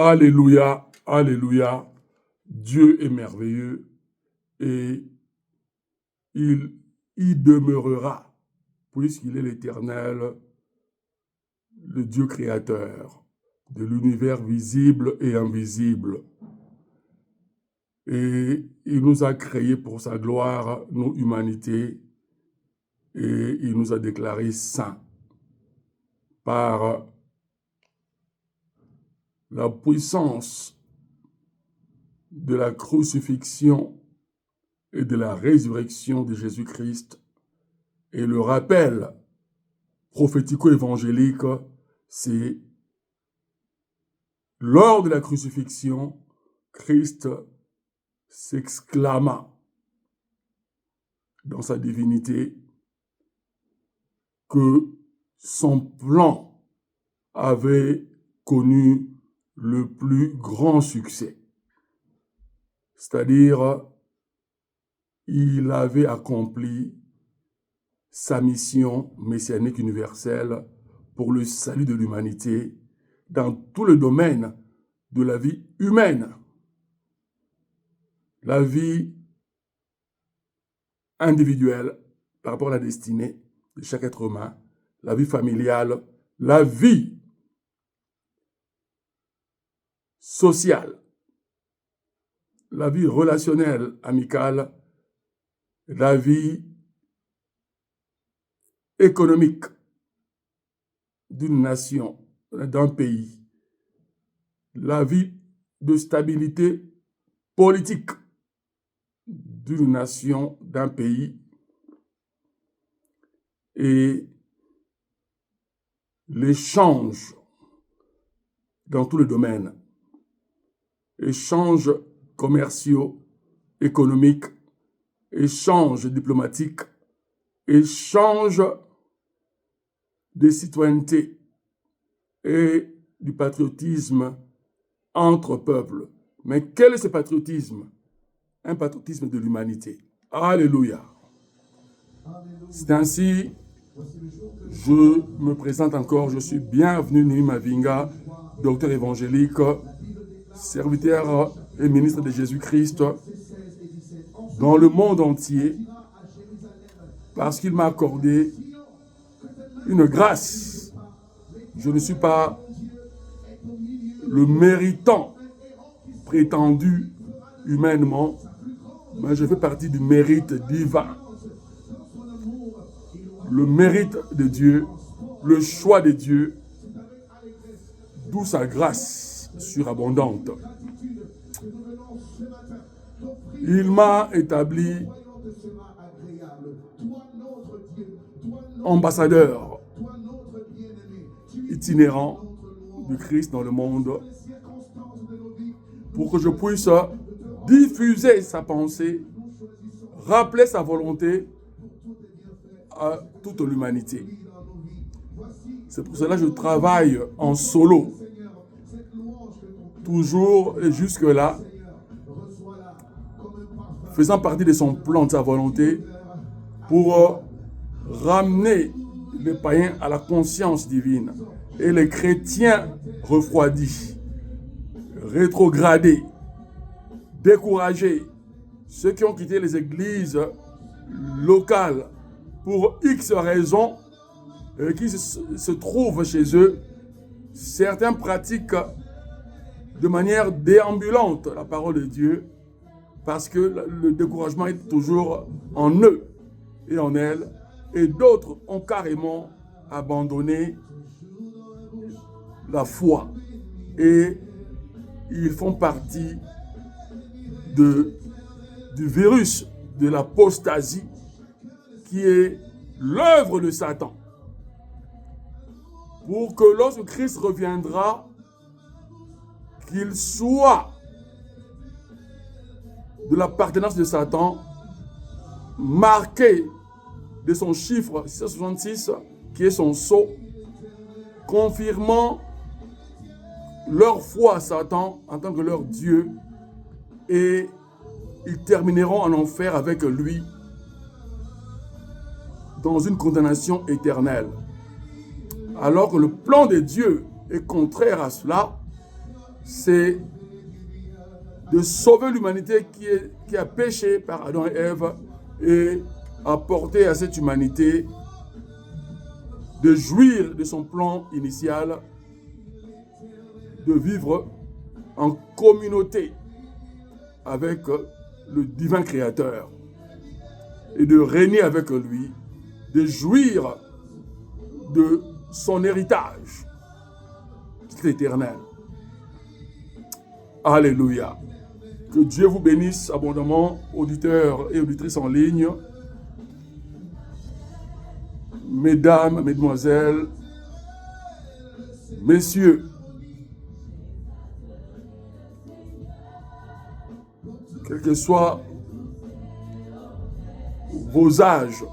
Alléluia, alléluia. Dieu est merveilleux et il y demeurera, puisqu'il est l'Éternel, le Dieu créateur de l'univers visible et invisible. Et il nous a créés pour sa gloire, nos humanités, et il nous a déclarés saints par la puissance de la crucifixion et de la résurrection de Jésus-Christ. Et le rappel prophético-évangélique, c'est lors de la crucifixion, Christ s'exclama dans sa divinité que son plan avait connu le plus grand succès. C'est-à-dire, il avait accompli sa mission messianique universelle pour le salut de l'humanité dans tout le domaine de la vie humaine. La vie individuelle par rapport à la destinée de chaque être humain, la vie familiale, la vie sociale, la vie relationnelle, amicale, la vie économique d'une nation, d'un pays, la vie de stabilité politique d'une nation, d'un pays, et l'échange dans tous les domaines, échanges commerciaux, économiques, échanges diplomatiques, échanges de citoyenneté et du patriotisme entre peuples. Mais quel est ce patriotisme? Un patriotisme de l'humanité. Alléluia. C'est ainsi, je me présente encore, je suis bienvenu Néhémie Mavinga, docteur évangélique, serviteur et ministre de Jésus-Christ dans le monde entier, parce qu'il m'a accordé une grâce. Je ne suis pas le méritant prétendu humainement, mais je fais partie du mérite divin. Le mérite de Dieu, le choix de Dieu, d'où sa grâce surabondante. Il m'a établi ambassadeur itinérant du Christ dans le monde pour que je puisse diffuser sa pensée, rappeler sa volonté à toute l'humanité. C'est pour cela que je travaille en solo, toujours et jusque-là, faisant partie de son plan, de sa volonté, pour ramener les païens à la conscience divine et les chrétiens refroidis, rétrogradés, découragés, ceux qui ont quitté les églises locales pour X raisons, qui se trouvent chez eux, certains pratiquent de manière déambulante la parole de Dieu parce que le découragement est toujours en eux et en elles, et d'autres ont carrément abandonné la foi et ils font partie du virus de l'apostasie qui est l'œuvre de Satan. Pour que lorsque Christ reviendra, qu'il soit de l'appartenance de Satan, marqué de son chiffre 666, qui est son sceau, confirmant leur foi à Satan en tant que leur Dieu, et ils termineront en enfer avec lui dans une condamnation éternelle. Alors que le plan de Dieu est contraire à cela, c'est de sauver l'humanité qui a péché par Adam et Ève et apporter à cette humanité de jouir de son plan initial, de vivre en communauté avec le divin créateur et de régner avec lui, de jouir de son héritage, c'est éternel. Alléluia. Que Dieu vous bénisse abondamment, auditeurs et auditrices en ligne. Mesdames, mesdemoiselles, messieurs, quels que soient vos âges,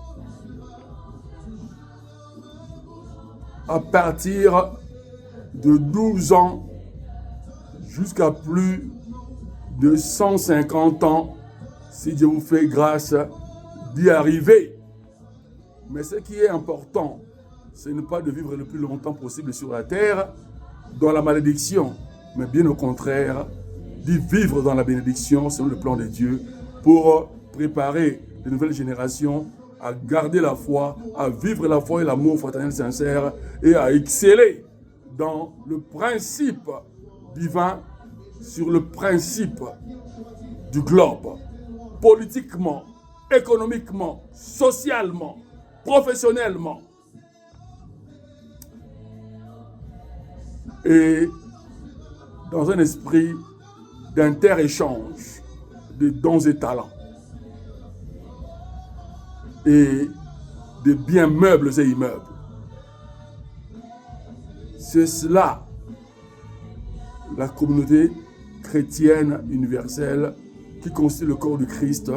à partir de 12 ans jusqu'à plus de 150 ans, si Dieu vous fait grâce d'y arriver. Mais ce qui est important, ce n'est pas de vivre le plus longtemps possible sur la terre dans la malédiction, mais bien au contraire, d'y vivre dans la bénédiction selon le plan de Dieu pour préparer de nouvelles générations à garder la foi, à vivre la foi et l'amour fraternel sincère et à exceller dans le principe divin sur le principe du globe, politiquement, économiquement, socialement, professionnellement. Et dans un esprit d'inter-échange de dons et talents et de biens meubles et immeubles. C'est cela, la communauté chrétienne universelle qui constitue le corps du Christ,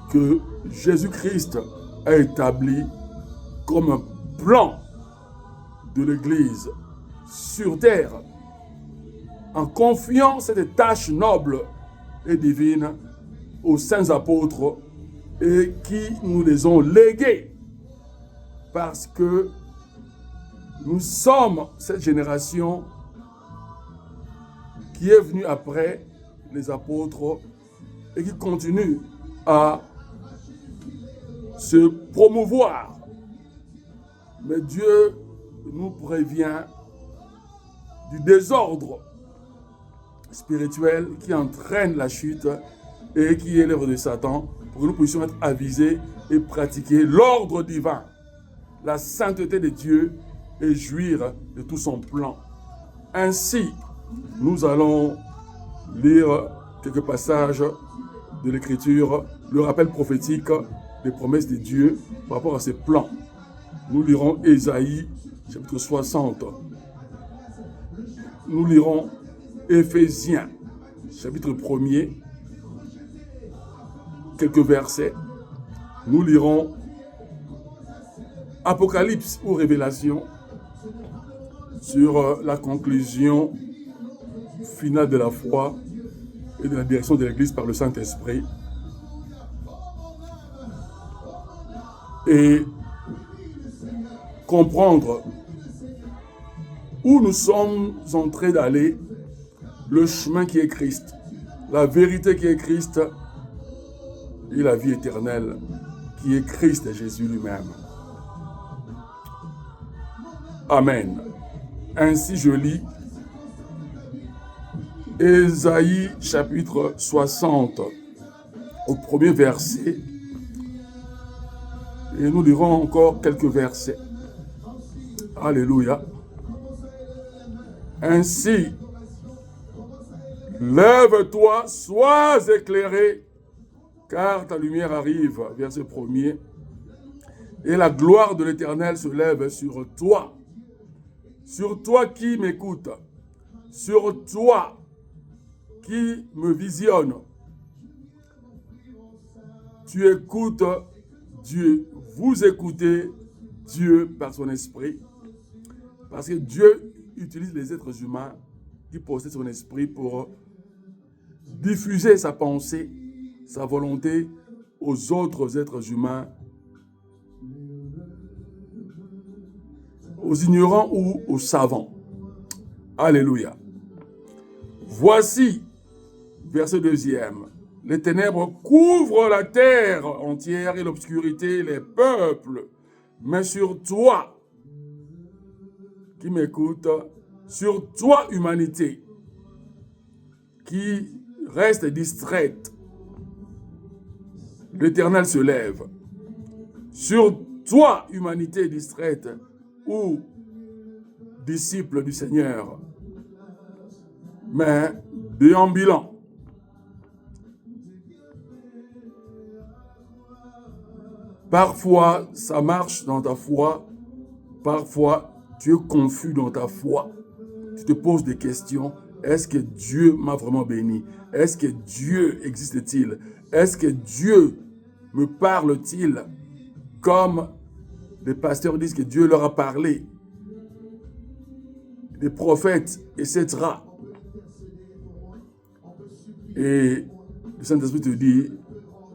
que Jésus-Christ a établi comme un plan de l'Église sur terre, en confiant cette tâche noble et divine aux saints apôtres et qui nous les ont légués, parce que nous sommes cette génération qui est venue après les apôtres et qui continue à se promouvoir. Mais Dieu nous prévient du désordre spirituel qui entraîne la chute et qui est l'œuvre de Satan, pour que nous puissions être avisés et pratiquer l'ordre divin, la sainteté de Dieu et jouir de tout son plan. Ainsi, nous allons lire quelques passages de l'Écriture, le rappel prophétique des promesses de Dieu par rapport à ses plans. Nous lirons Ésaïe, chapitre 60. Nous lirons Éphésiens, chapitre 1er, quelques versets. Nous lirons Apocalypse ou Révélation sur la conclusion finale de la foi et de la direction de l'Église par le Saint-Esprit. Et comprendre où nous sommes en train d'aller, le chemin qui est Christ, la vérité qui est Christ et la vie éternelle qui est Christ et Jésus lui-même. Amen. Ainsi je lis Ésaïe chapitre 60 au premier verset et nous lirons encore quelques versets. Alléluia. Ainsi, lève-toi, sois éclairé, car ta lumière arrive. Verset 1er. Et la gloire de l'Éternel se lève sur toi. Sur toi qui m'écoute. Sur toi qui me visionne. Tu écoutes Dieu. Vous écoutez Dieu par son esprit. Parce que Dieu utilise les êtres humains qui possèdent son esprit pour diffuser sa pensée, sa volonté aux autres êtres humains, aux ignorants ou aux savants. Alléluia. Voici, verset 2, les ténèbres couvrent la terre entière et l'obscurité les peuples. Mais sur toi, qui m'écoute, sur toi, humanité, qui reste distraite, l'Éternel se lève. Sur toi, humanité distraite, ou disciple du Seigneur, mais déambulant. Parfois, ça marche dans ta foi. Parfois, tu es confus dans ta foi. Tu te poses des questions. Est-ce que Dieu m'a vraiment béni? Est-ce que Dieu existe-t-il? Est-ce que Dieu me parle-t-il comme les pasteurs disent que Dieu leur a parlé? Les prophètes, etc. Et le Saint-Esprit te dit,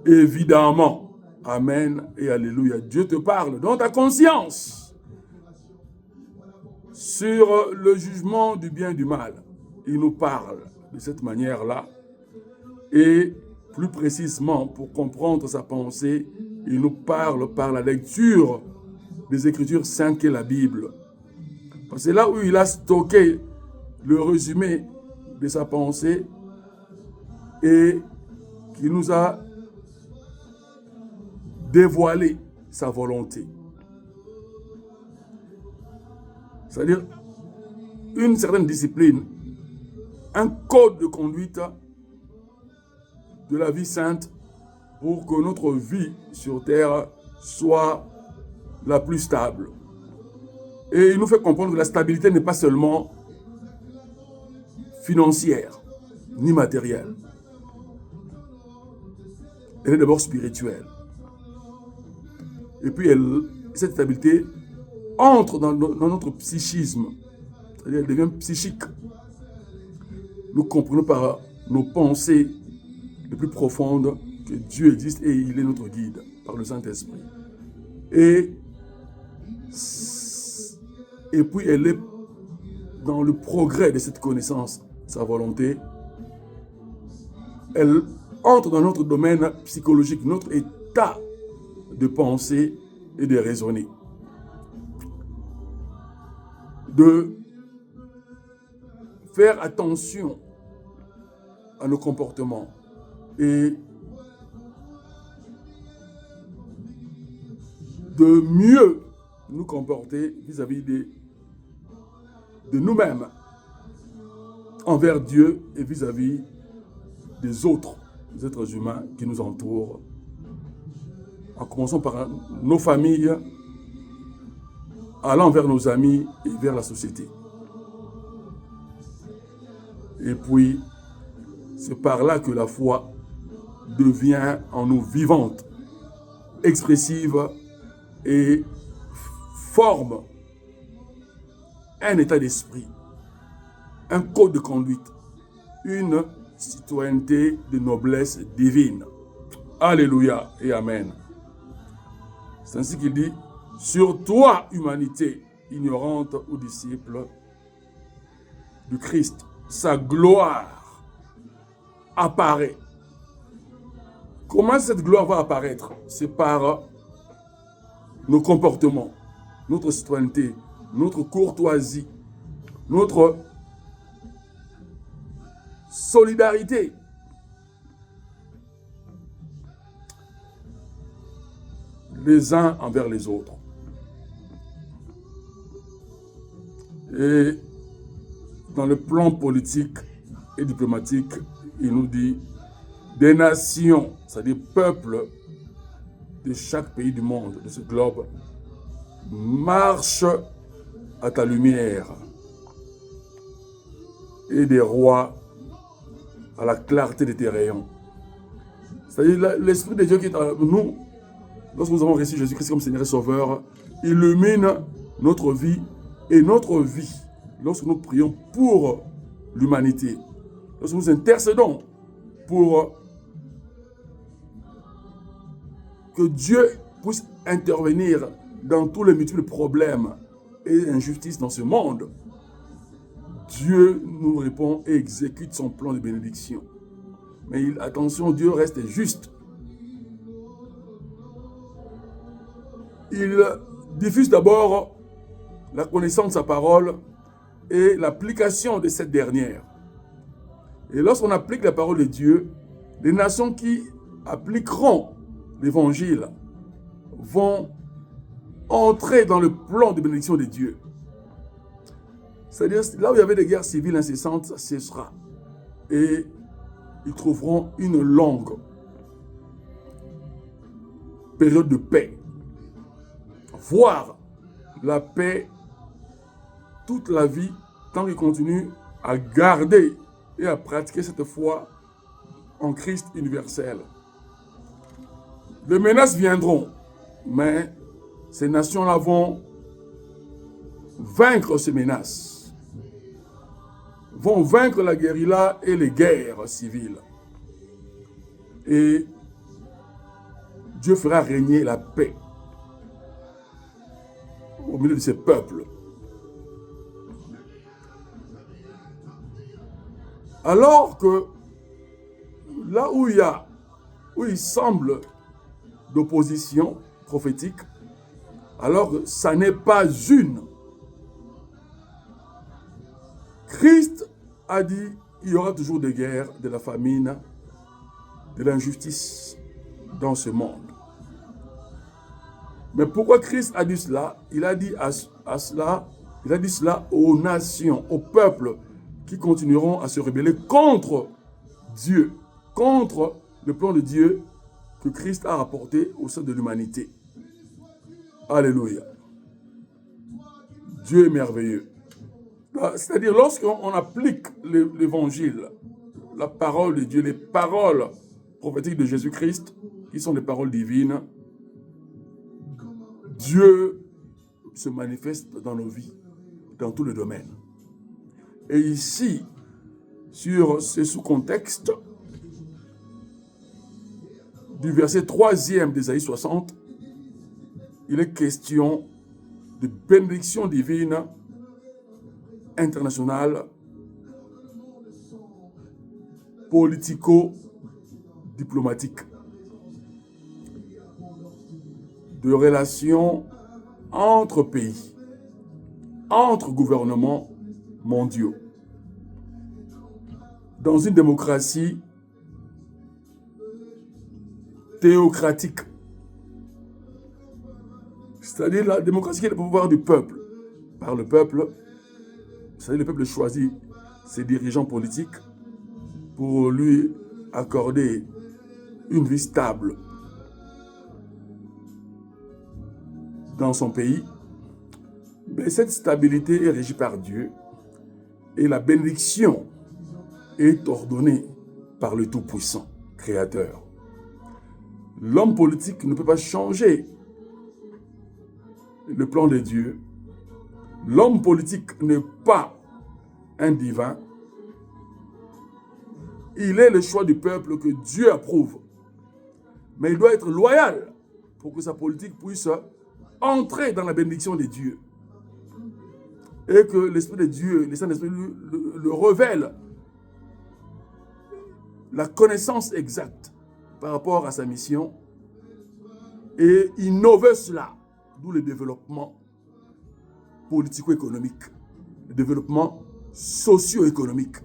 évidemment, Amen et Alléluia. Dieu te parle dans ta conscience sur le jugement du bien et du mal. Il nous parle de cette manière-là. Et plus précisément, pour comprendre sa pensée, il nous parle par la lecture des Écritures saintes qu'est la Bible. Parce que c'est là où il a stocké le résumé de sa pensée et qui nous a dévoilé sa volonté. C'est-à-dire une certaine discipline, un code de conduite de la vie sainte pour que notre vie sur terre soit la plus stable. Et il nous fait comprendre que la stabilité n'est pas seulement financière, ni matérielle. Elle est d'abord spirituelle. Et puis cette stabilité entre dans notre psychisme, c'est-à-dire elle devient psychique. Nous comprenons par nos pensées les plus profondes que Dieu existe et il est notre guide par le Saint-Esprit. Et puis elle est dans le progrès de cette connaissance, sa volonté. Elle entre dans notre domaine psychologique, notre état de penser et de raisonner. De faire attention à nos comportements et de mieux nous comporter vis-à-vis de nous-mêmes, envers Dieu et vis-à-vis des autres êtres humains qui nous entourent, en commençant par nos familles, allant vers nos amis et vers la société. Et puis, c'est par là que la foi devient en nous vivante, expressive et forme un état d'esprit, un code de conduite, une citoyenneté de noblesse divine. Alléluia et Amen. C'est ainsi qu'il dit, sur toi, humanité ignorante ou disciple du Christ, sa gloire apparaît. Comment cette gloire va apparaître? C'est par nos comportements, notre citoyenneté, notre courtoisie, notre solidarité. Les uns envers les autres. Et dans le plan politique et diplomatique, il nous dit des nations, c'est-à-dire peuples de chaque pays du monde, de ce globe, marchent à ta lumière et des rois à la clarté de tes rayons. C'est-à-dire l'Esprit de Dieu qui est en nous, lorsque nous avons reçu Jésus-Christ comme Seigneur et Sauveur, illumine notre vie et notre vie. Lorsque nous prions pour l'humanité, lorsque nous intercédons pour que Dieu puisse intervenir dans tous les multiples problèmes et injustices dans ce monde, Dieu nous répond et exécute son plan de bénédiction. Mais attention, Dieu reste juste. Il diffuse d'abord la connaissance de sa parole et l'application de cette dernière. Et lorsqu'on applique la parole de Dieu, les nations qui appliqueront l'évangile vont entrer dans le plan de bénédiction de Dieu. C'est-à-dire, là où il y avait des guerres civiles incessantes, ça cessera. Et ils trouveront une longue période de paix. Voire la paix toute la vie, tant qu'ils continuent à garder et à pratiquer cette foi en Christ universel. Les menaces viendront, mais ces nations-là vont vaincre ces menaces, vont vaincre la guérilla et les guerres civiles. Et Dieu fera régner la paix au milieu de ses peuples. Alors que là où il semble d'opposition prophétique, alors ça n'est pas une. Christ a dit, il y aura toujours des guerres, de la famine, de l'injustice dans ce monde. Mais pourquoi Christ a dit cela? Il a dit cela aux nations, aux peuples qui continueront à se rebeller contre Dieu, contre le plan de Dieu que Christ a apporté au sein de l'humanité. Alléluia. Dieu est merveilleux. C'est-à-dire, lorsqu'on applique l'évangile, la parole de Dieu, les paroles prophétiques de Jésus-Christ, qui sont des paroles divines, Dieu se manifeste dans nos vies, dans tous les domaines. Et ici, sur ce sous-contexte du verset 3e d'Ésaïe 60, il est question de bénédiction divine internationale, politico-diplomatique, de relations entre pays, entre gouvernements mondiaux. Dans une démocratie théocratique, c'est-à-dire la démocratie qui est le pouvoir du peuple. Par le peuple, c'est-à-dire le peuple choisit ses dirigeants politiques pour lui accorder une vie stable dans son pays. Mais cette stabilité est régie par Dieu et la bénédiction est ordonnée par le Tout-Puissant, Créateur. L'homme politique ne peut pas changer le plan de Dieu. L'homme politique n'est pas un divin. Il est le choix du peuple que Dieu approuve. Mais il doit être loyal pour que sa politique puisse entrer dans la bénédiction de Dieu. Et que l'Esprit de Dieu, le Saint-Esprit le révèle la connaissance exacte par rapport à sa mission et innover cela, d'où le développement politico-économique, le développement socio-économique.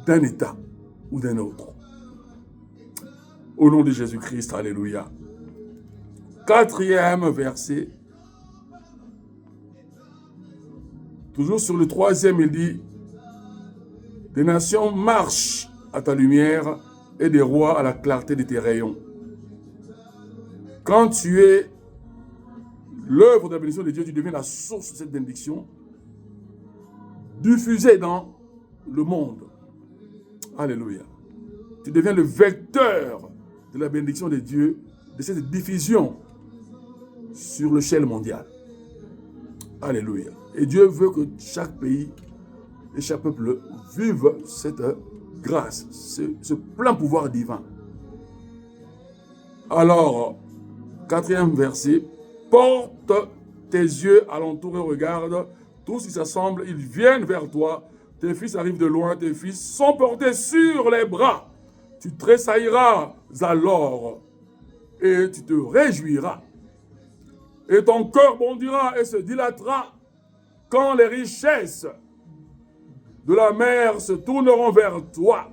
D'un État ou d'un autre. Au nom de Jésus-Christ, alléluia. 4e verset. Toujours sur le 3e, il dit: des nations marchent à ta lumière et des rois à la clarté de tes rayons. Quand tu es l'œuvre de la bénédiction de Dieu, tu deviens la source de cette bénédiction diffusée dans le monde. Alléluia. Tu deviens le vecteur de la bénédiction de Dieu, de cette diffusion sur l'échelle mondiale. Alléluia. Et Dieu veut que chaque pays et chaque peuple vive cette grâce, ce plein pouvoir divin. Alors, 4e verset, porte tes yeux alentour et regarde. Tous ils s'assemblent, ils viennent vers toi. Tes fils arrivent de loin, tes fils sont portés sur les bras. Tu tressailleras alors et tu te réjouiras. Et ton cœur bondira et se dilatera quand les richesses de la mer se tourneront vers toi.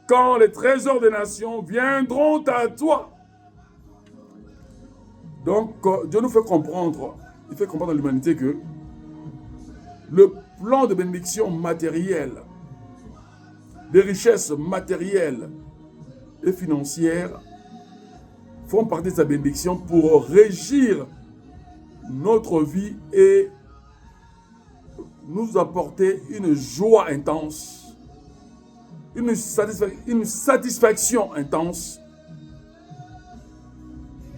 Quand les trésors des nations viendront à toi. Donc, Dieu nous fait comprendre, il fait comprendre à l'humanité que le plan de bénédiction matérielle, des richesses matérielles et financières font partie de sa bénédiction pour régir notre vie et nous apporter une joie intense, une satisfaction intense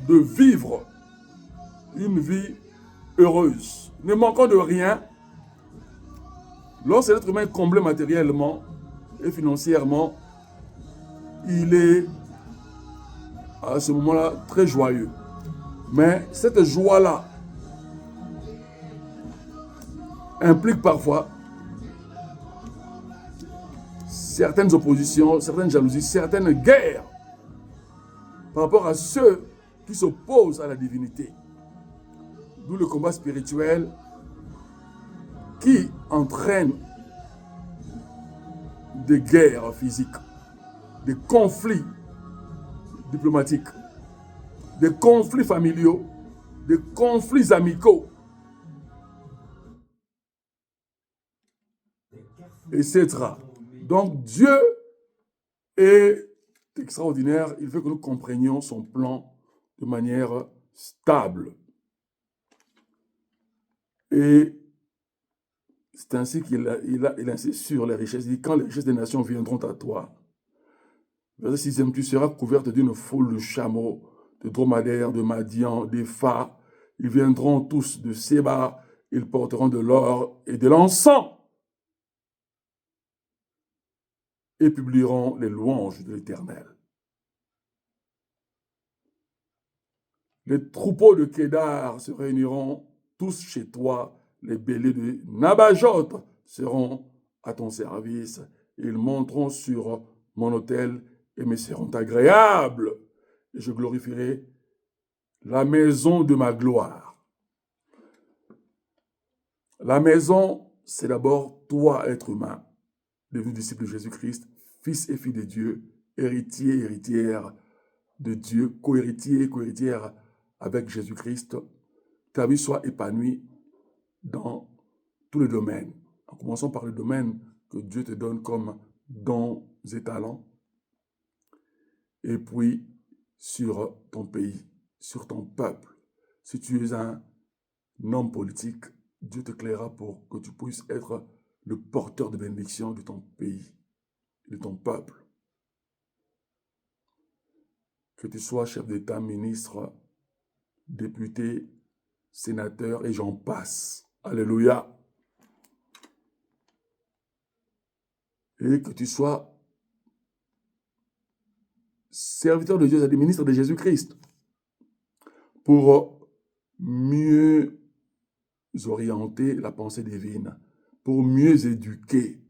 de vivre une vie heureuse, ne manquant de rien. Lorsque l'être humain est comblé matériellement et financièrement, il est à ce moment-là très joyeux. Mais cette joie-là implique parfois certaines oppositions, certaines jalousies, certaines guerres par rapport à ceux qui s'opposent à la divinité. D'où le combat spirituel qui entraîne des guerres physiques, des conflits diplomatiques, des conflits familiaux, des conflits amicaux, etc. Donc Dieu est extraordinaire, il veut que nous comprenions son plan de manière stable. Et c'est ainsi qu'il insiste sur les richesses. Il dit, quand les richesses des nations viendront à toi, verset 6, tu seras couverte d'une foule de chameaux, de dromadaires, de Madian, d'Épha. Ils viendront tous de Séba, ils porteront de l'or et de l'encens et publieront les louanges de l'Éternel. Les troupeaux de Kédar se réuniront tous chez toi, les béliers de Nabajot seront à ton service, ils monteront sur mon autel et me seront agréables, et je glorifierai la maison de ma gloire. La maison, c'est d'abord toi, être humain, devenu disciple de Jésus-Christ, fils et fille de Dieu, héritier, héritière de Dieu, co-héritier, co-héritière avec Jésus-Christ. Ta vie soit épanouie dans tous les domaines. En commençant par le domaine que Dieu te donne comme dons et talents. Et puis, sur ton pays, sur ton peuple. Si tu es un homme politique, Dieu te claira pour que tu puisses être le porteur de bénédiction de ton pays, de ton peuple. Que tu sois chef d'État, ministre, député, sénateur, et j'en passe. Alléluia. Et que tu sois serviteur de Dieu, c'est-à-dire ministre de Jésus-Christ, pour mieux orienter la pensée divine, pour mieux éduquer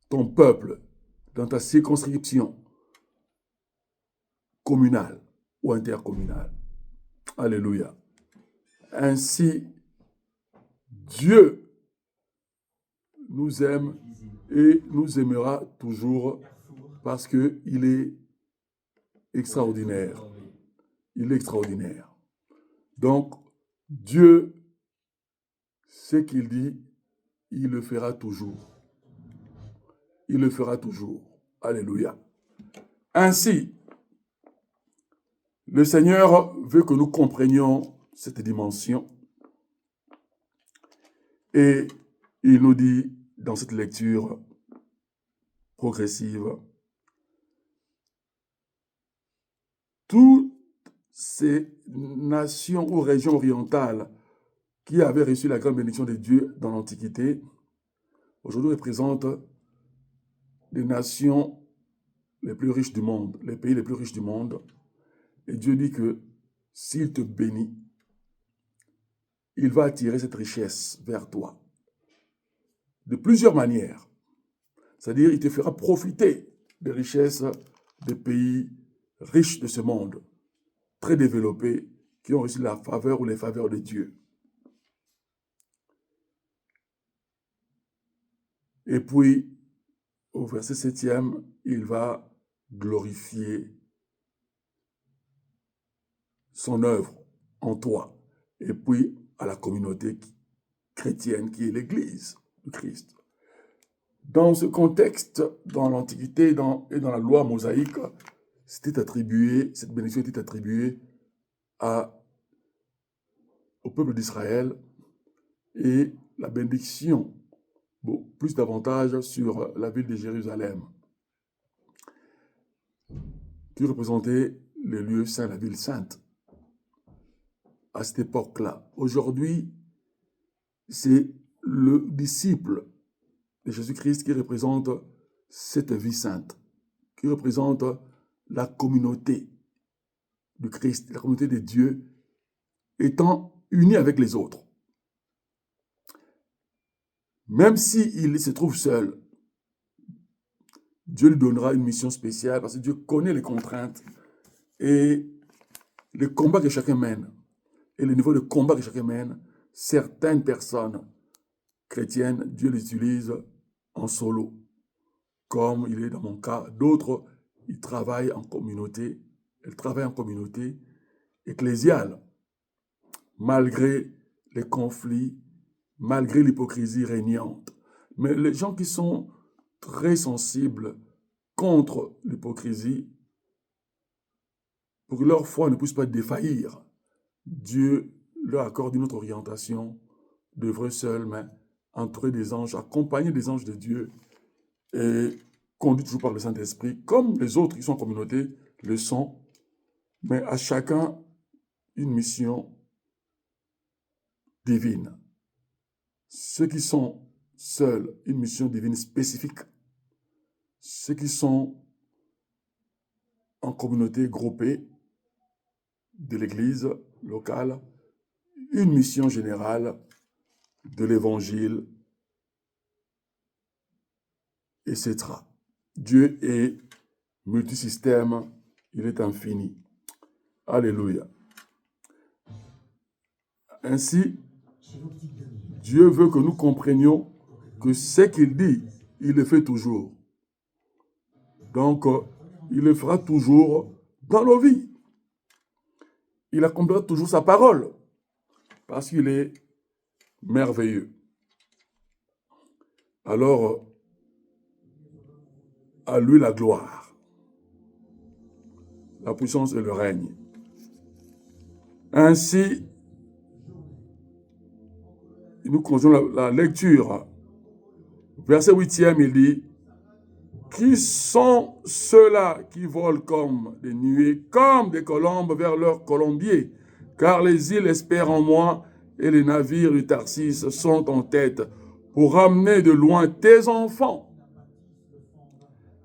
ton peuple dans ta circonscription communale ou intercommunale. Alléluia. Ainsi, Dieu nous aime et nous aimera toujours parce qu'il est extraordinaire. Il est extraordinaire. Donc, Dieu, ce qu'il dit, il le fera toujours. Il le fera toujours. Alléluia. Ainsi, le Seigneur veut que nous comprenions cette dimension. Et il nous dit dans cette lecture progressive, toutes ces nations ou régions orientales qui avaient reçu la grande bénédiction de Dieu dans l'Antiquité, aujourd'hui représentent les nations les plus riches du monde, les pays les plus riches du monde. Et Dieu dit que s'il te bénit, il va attirer cette richesse vers toi de plusieurs manières. C'est-à-dire, il te fera profiter des richesses des pays riches de ce monde, très développés, qui ont reçu la faveur ou les faveurs de Dieu. Et puis, au verset 7e, il va glorifier son œuvre en toi. Et puis, à la communauté chrétienne qui est l'Église de Christ. Dans ce contexte, dans l'Antiquité et dans la loi mosaïque, cette bénédiction était attribuée au peuple d'Israël et la bénédiction, plus davantage sur la ville de Jérusalem, qui représentait le lieu saint, la ville sainte, à cette époque-là. Aujourd'hui, c'est le disciple de Jésus-Christ qui représente cette vie sainte, qui représente la communauté du Christ, la communauté de Dieu, étant unie avec les autres. Même s'il se trouve seul, Dieu lui donnera une mission spéciale parce que Dieu connaît les contraintes et les combats que chacun mène. Et le niveau de combat que chacun mène, certaines personnes chrétiennes, Dieu les utilise en solo, comme il est dans mon cas. D'autres, ils travaillent en communauté, elles travaillent en communauté ecclésiale, malgré les conflits, malgré l'hypocrisie régnante. Mais les gens qui sont très sensibles contre l'hypocrisie, pour que leur foi ne puisse pas défaillir, Dieu leur accorde une autre orientation, d'œuvrer seul, mais entouré des anges, accompagné des anges de Dieu et conduit toujours par le Saint-Esprit, comme les autres qui sont en communauté le sont, mais à chacun une mission divine. Ceux qui sont seuls, une mission divine spécifique. Ceux qui sont en communauté groupée de l'Église locale, une mission générale de l'Évangile, etc. Dieu est multisystème, il est infini. Alléluia. Ainsi, Dieu veut que nous comprenions que ce qu'il dit, il le fait toujours. Donc, il le fera toujours dans nos vies. Il accomplira toujours sa parole, parce qu'il est merveilleux. Alors, à lui la gloire, la puissance et le règne. Ainsi, nous continuons la lecture. Verset 8e, il dit, « Qui sont ceux-là qui volent comme des nuées, comme des colombes vers leur colombier? Car les îles espèrent en moi, et les navires du Tarsis sont en tête pour ramener de loin tes enfants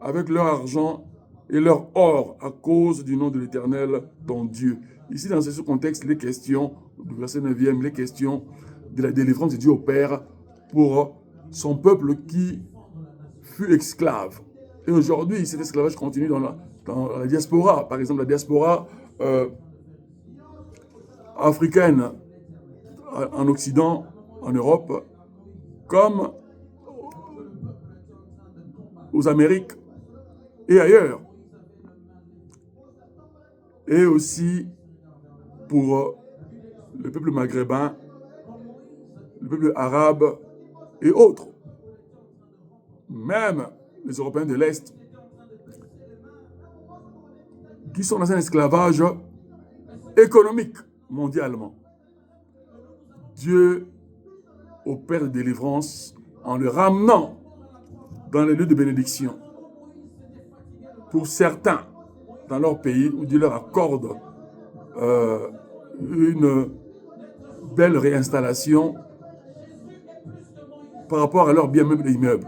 avec leur argent et leur or à cause du nom de l'Éternel, ton Dieu. » Ici, dans ce contexte, les questions, du verset 9e, les questions de la délivrance de Dieu au Père pour son peuple qui fut esclave. Et aujourd'hui, cet esclavage continue dans la diaspora. Par exemple, la diaspora africaine en Occident, en Europe, comme aux Amériques et ailleurs. Et aussi pour le peuple maghrébin, le peuple arabe et autres. Même les Européens de l'Est, qui sont dans un esclavage économique mondialement. Dieu opère de délivrance en le ramenant dans les lieux de bénédiction. Pour certains, dans leur pays, où Dieu leur accorde une belle réinstallation par rapport à leur bien meuble immeuble,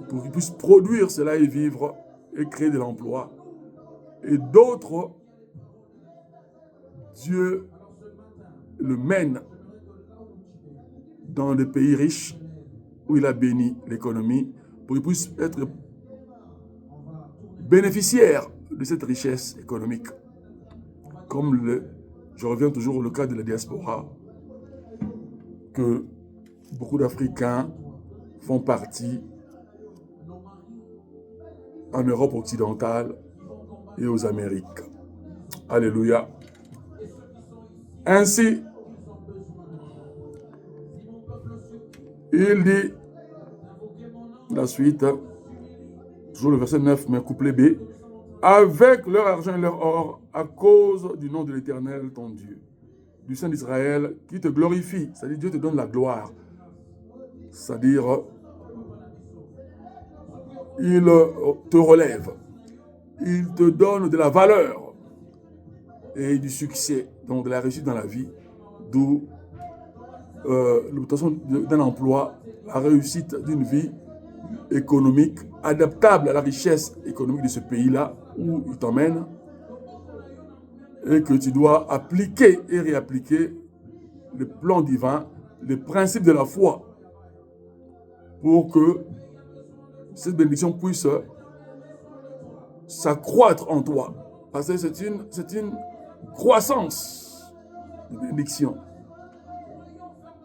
pour qu'ils puissent produire cela et vivre et créer de l'emploi. Et d'autres Dieu le mène dans des pays riches où il a béni l'économie pour qu'il puisse être bénéficiaire de cette richesse économique. Comme je reviens toujours au cas de la diaspora, que beaucoup d'Africains font partie en Europe occidentale et aux Amériques. Alléluia. Ainsi, il dit, la suite, toujours le verset 9, mais couplet B, avec leur argent et leur or, à cause du nom de l'Éternel, ton Dieu, du Saint d'Israël, qui te glorifie, c'est-à-dire Dieu te donne la gloire, c'est-à-dire il te relève, il te donne de la valeur et du succès, donc de la réussite dans la vie, d'où l'obtention d'un emploi, la réussite d'une vie économique adaptable à la richesse économique de ce pays-là où il t'emmène et que tu dois appliquer et réappliquer le plan divin, les principes de la foi pour que cette bénédiction puisse s'accroître en toi. Parce que c'est une croissance de bénédiction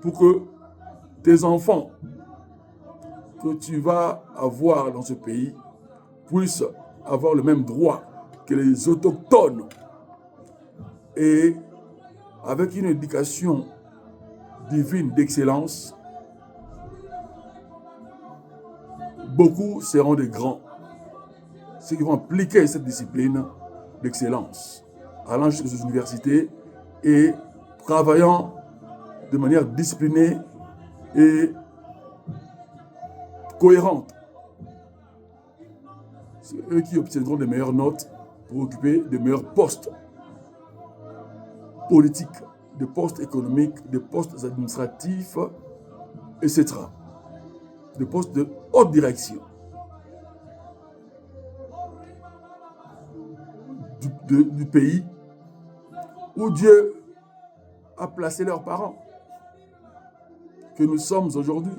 pour que tes enfants que tu vas avoir dans ce pays puissent avoir le même droit que les autochtones et avec une éducation divine d'excellence, beaucoup seront des grands, ceux qui vont appliquer cette discipline d'excellence, allant jusqu'aux universités et travaillant de manière disciplinée et cohérente. C'est eux qui obtiendront les meilleures notes pour occuper de meilleurs postes politiques, des postes économiques, des postes administratifs, etc. Des postes de haute direction du pays où Dieu a placé leurs parents, que nous sommes aujourd'hui.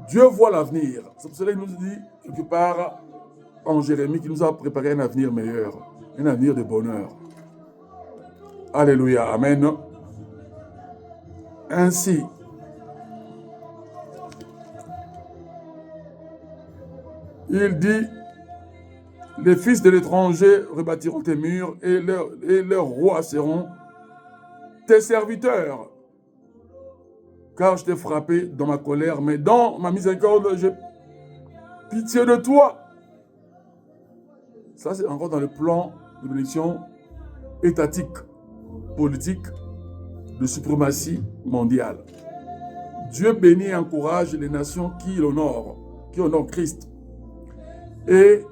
Dieu voit l'avenir. C'est pour cela qu'il nous dit quelque part en Jérémie qu'il nous a préparé un avenir meilleur, un avenir de bonheur. Alléluia, amen. Ainsi, il dit, les fils de l'étranger rebâtiront tes murs et leurs rois seront tes serviteurs. Car je t'ai frappé dans ma colère, mais dans ma miséricorde, j'ai pitié de toi. Ça, c'est encore dans le plan de bénédiction étatique, politique, de suprématie mondiale. Dieu bénit et encourage les nations qui honorent Christ. Et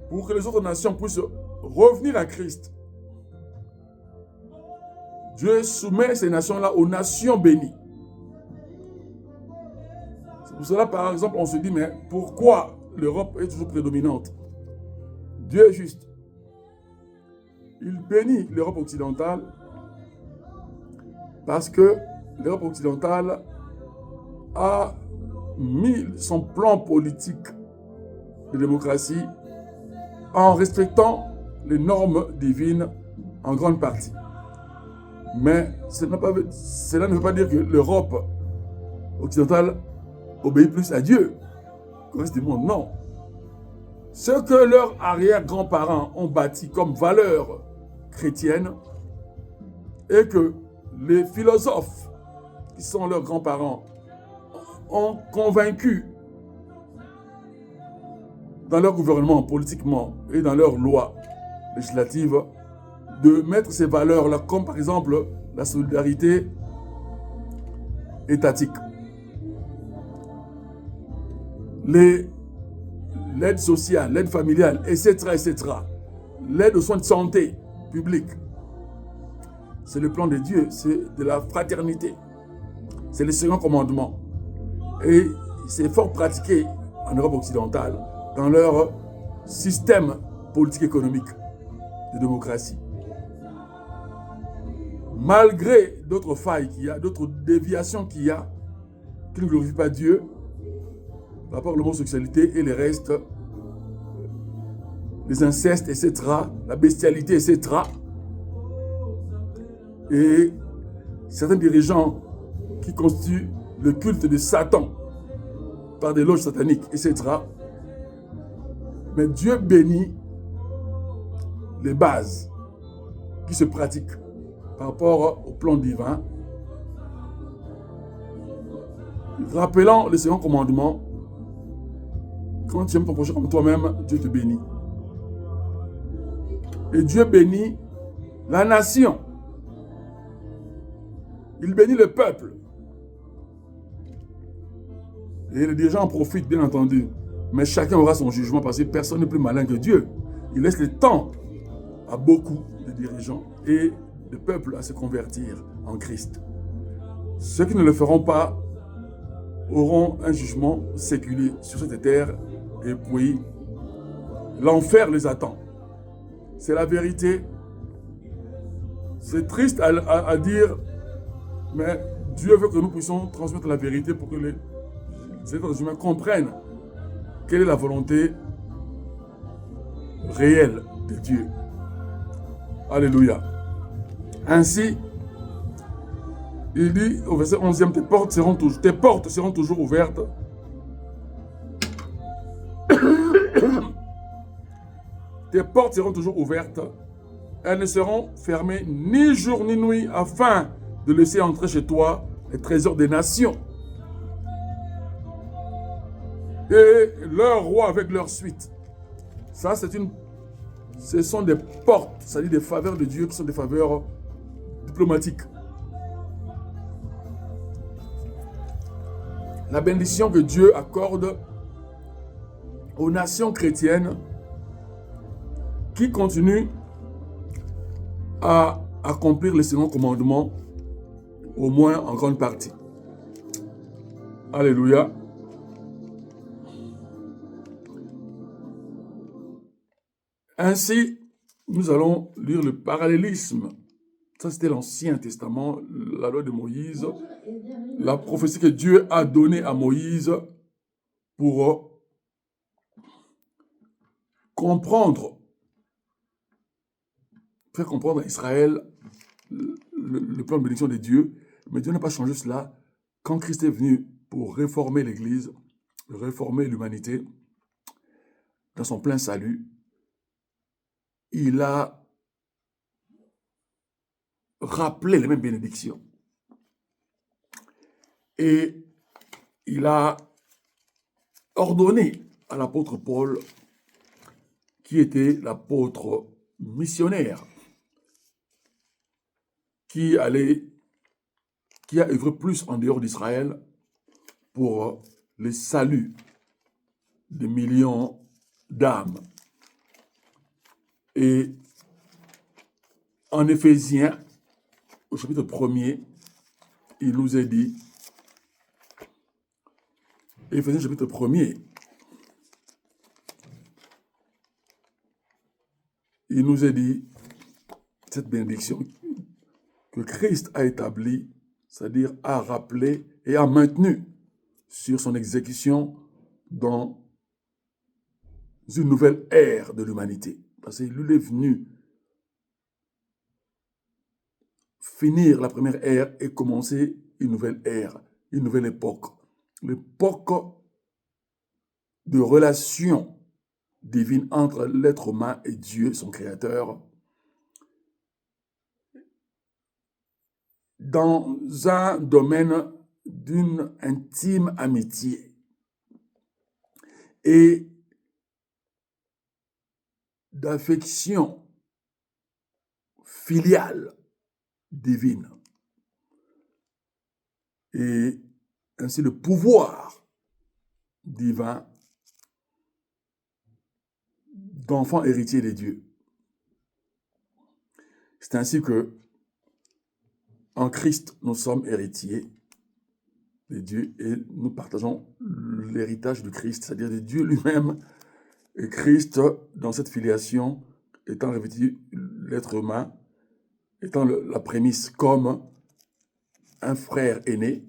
pour que les autres nations puissent revenir à Christ, Dieu soumet ces nations-là aux nations bénies. C'est pour cela, par exemple, on se dit, mais pourquoi l'Europe est toujours prédominante? Dieu est juste. Il bénit l'Europe occidentale parce que l'Europe occidentale a mis son plan politique de démocratie en respectant les normes divines en grande partie. Mais cela ne veut pas dire que l'Europe occidentale obéit plus à Dieu que le reste du monde. Non. Ce que leurs arrière-grands-parents ont bâti comme valeurs chrétiennes et que les philosophes qui sont leurs grands-parents ont convaincu dans leur gouvernement politiquement et dans leurs lois législatives de mettre ces valeurs-là, comme par exemple la solidarité étatique, l'aide sociale, l'aide familiale, etc., etc., l'aide aux soins de santé publique. C'est le plan de Dieu, c'est de la fraternité. C'est le second commandement. Et c'est fort pratiqué en Europe occidentale, dans leur système politique économique. de démocratie. Malgré d'autres failles qu'il y a, d'autres déviations qu'il y a, qui ne glorifient pas Dieu, par rapport à l'homosexualité et les restes, les incestes, etc., la bestialité, etc. Et certains dirigeants qui constituent le culte de Satan par des loges sataniques, etc. Mais Dieu bénit les bases qui se pratiquent par rapport au plan divin, rappelant le second commandement: quand tu aimes ton prochain comme toi-même, Dieu te bénit. Et Dieu bénit la nation. Il bénit le peuple. Et les dirigeants en profitent, bien entendu. Mais chacun aura son jugement parce que personne n'est plus malin que Dieu. Il laisse le temps à beaucoup de dirigeants et de peuples à se convertir en Christ. Ceux qui ne le feront pas auront un jugement séculier sur cette terre et puis l'enfer les attend. C'est la vérité. C'est triste à dire, mais Dieu veut que nous puissions transmettre la vérité pour que les êtres humains comprennent quelle est la volonté réelle de Dieu. Alléluia. Ainsi, il dit au verset 11e, tes portes seront toujours ouvertes. Tes portes seront toujours ouvertes. Elles ne seront fermées ni jour ni nuit afin de laisser entrer chez toi les trésors des nations. Et leurs rois avec leur suite. Ça, ce sont des portes, c'est-à-dire des faveurs de Dieu qui sont des faveurs diplomatiques. La bénédiction que Dieu accorde aux nations chrétiennes qui continuent à accomplir le second commandement, au moins en grande partie. Alléluia. Ainsi, nous allons lire le parallélisme. Ça, c'était l'Ancien Testament, la loi de Moïse, la prophétie que Dieu a donnée à Moïse pour faire comprendre à Israël le plan de bénédiction de Dieu. Mais Dieu n'a pas changé cela. Quand Christ est venu pour réformer l'Église, réformer l'humanité dans son plein salut, il a rappelé les mêmes bénédictions. Et il a ordonné à l'apôtre Paul, qui était l'apôtre missionnaire, qui a œuvré plus en dehors d'Israël pour le salut de millions d'âmes. Et en Éphésiens, au chapitre 1er, il nous est dit, Éphésiens chapitre 1er, il nous est dit cette bénédiction que Christ a établie, c'est-à-dire a rappelé et a maintenu sur son exécution dans une nouvelle ère de l'humanité. Parce qu'il est venu finir la première ère et commencer une nouvelle ère, une nouvelle époque. L'époque de relation divine entre l'être humain et Dieu, son créateur, dans un domaine d'une intime amitié et d'affection filiale divine. Et ainsi le pouvoir divin d'enfant héritier de Dieu. C'est ainsi que en Christ, nous sommes héritiers de Dieu et nous partageons l'héritage de Christ, c'est-à-dire de Dieu lui-même. Et Christ, dans cette filiation, étant revêtu l'être humain, étant la prémisse comme un frère aîné.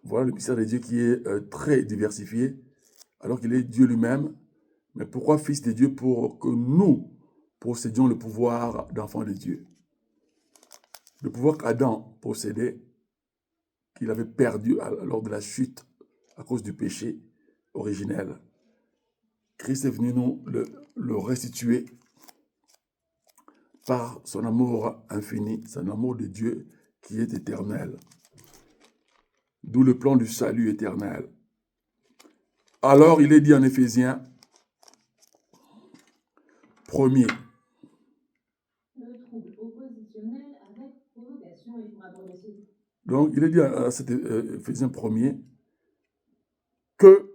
Voilà le mystère de Dieu qui est très diversifié, alors qu'il est Dieu lui-même. Mais pourquoi Fils de Dieu? Pour que nous possédions le pouvoir d'enfant de Dieu. Le pouvoir qu'Adam possédait, qu'il avait perdu lors de la chute à cause du péché originel. Christ est venu nous le restituer par son amour infini, son amour de Dieu qui est éternel. D'où le plan du salut éternel. Alors, il est dit en Éphésiens 1er. Donc, il est dit à cet Éphésiens 1er que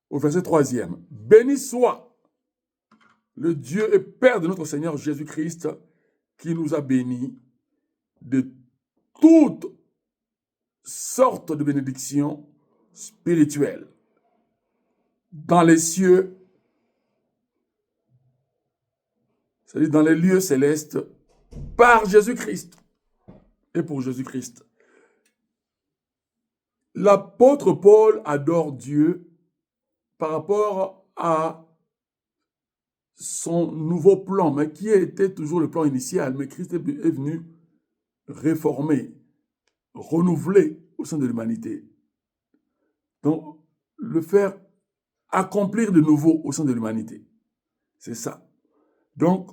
au verset 3e, béni soit le Dieu et Père de notre Seigneur Jésus-Christ qui nous a bénis de toutes sortes de bénédictions spirituelles dans les cieux, c'est-à-dire dans les lieux célestes, par Jésus-Christ et pour Jésus-Christ. L'apôtre Paul adore Dieu par rapport à son nouveau plan, mais qui était toujours le plan initial, mais Christ est venu réformer, renouveler au sein de l'humanité. Donc, le faire accomplir de nouveau au sein de l'humanité. C'est ça. Donc,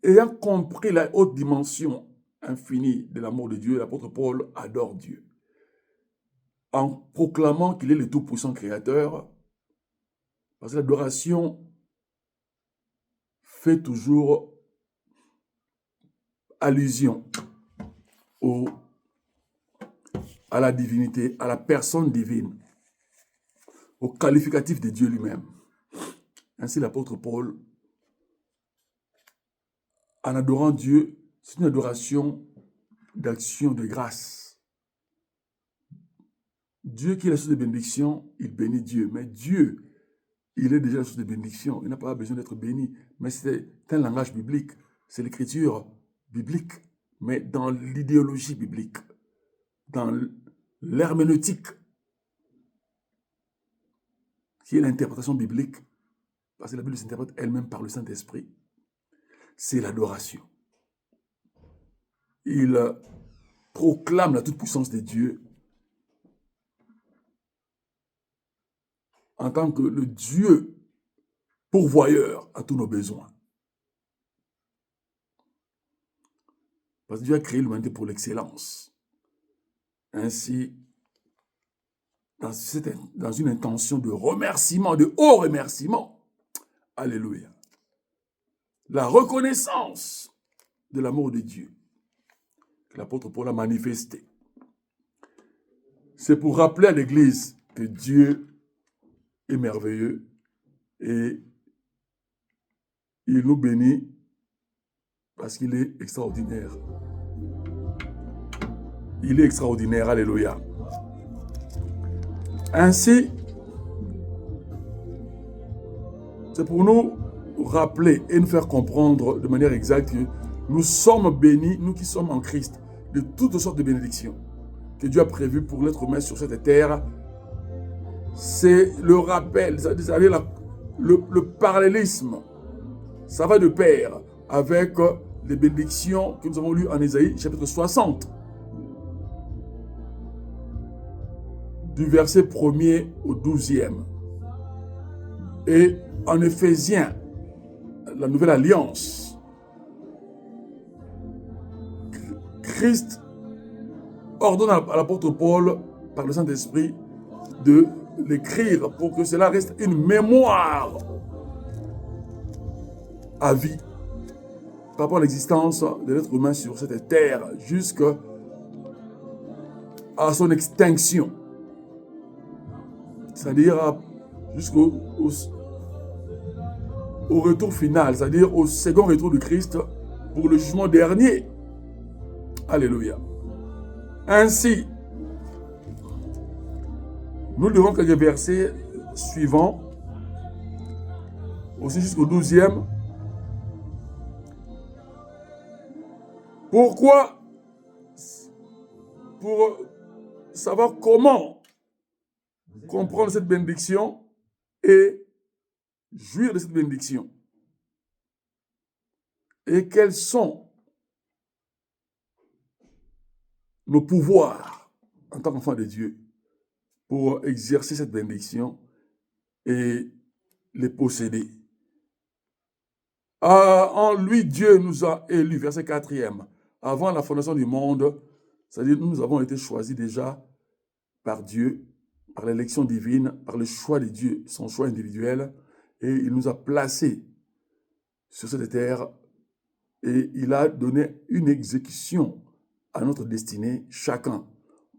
ayant compris la haute dimension infinie de l'amour de Dieu, l'apôtre Paul adore Dieu. En proclamant qu'il est le tout-puissant créateur, parce que l'adoration fait toujours allusion à la divinité, à la personne divine, au qualificatif de Dieu lui-même. Ainsi, l'apôtre Paul, en adorant Dieu, c'est une adoration d'action de grâce. Dieu qui est la source de bénédiction, il bénit Dieu. Mais Dieu, il est déjà la source de bénédiction. Il n'a pas besoin d'être béni. Mais c'est un langage biblique. C'est l'écriture biblique. Mais dans l'idéologie biblique, dans l'herméneutique, qui est l'interprétation biblique, parce que la Bible s'interprète elle-même par le Saint-Esprit, c'est l'adoration. Il proclame la toute-puissance de Dieu en tant que le Dieu pourvoyeur à tous nos besoins. Parce que Dieu a créé l'humanité pour l'excellence. Ainsi, dans une intention de remerciement, de haut remerciement, alléluia, la reconnaissance de l'amour de Dieu que l'apôtre Paul a manifesté. C'est pour rappeler à l'Église que Dieu est merveilleux et il nous bénit parce qu'il est extraordinaire. Il est extraordinaire, alléluia. Ainsi, c'est pour nous rappeler et nous faire comprendre de manière exacte que nous sommes bénis, nous qui sommes en Christ, de toutes sortes de bénédictions que Dieu a prévues pour l'être humain sur cette terre. C'est le rappel, c'est-à-dire le parallélisme. Ça va de pair avec les bénédictions que nous avons lues en Ésaïe, chapitre 60. Du verset 1er au 12e. Et en Éphésiens, la nouvelle alliance, Christ ordonne à l'apôtre Paul, par le Saint-Esprit, de l'écrire pour que cela reste une mémoire à vie par rapport à l'existence de l'être humain sur cette terre jusqu'à son extinction. C'est-à-dire jusqu'au retour final, c'est-à-dire au second retour de Christ pour le jugement dernier. Alléluia. Ainsi, nous lirons quelques versets suivant, aussi jusqu'au 12e. Pourquoi? Pour savoir comment comprendre cette bénédiction et jouir de cette bénédiction. Et quels sont nos pouvoirs en tant qu'enfants de Dieu pour exercer cette bénédiction et les posséder. En lui, Dieu nous a élus, verset 4e, avant la fondation du monde, c'est-à-dire nous avons été choisis déjà par Dieu, par l'élection divine, par le choix de Dieu, son choix individuel, et il nous a placés sur cette terre et il a donné une exécution à notre destinée, chacun,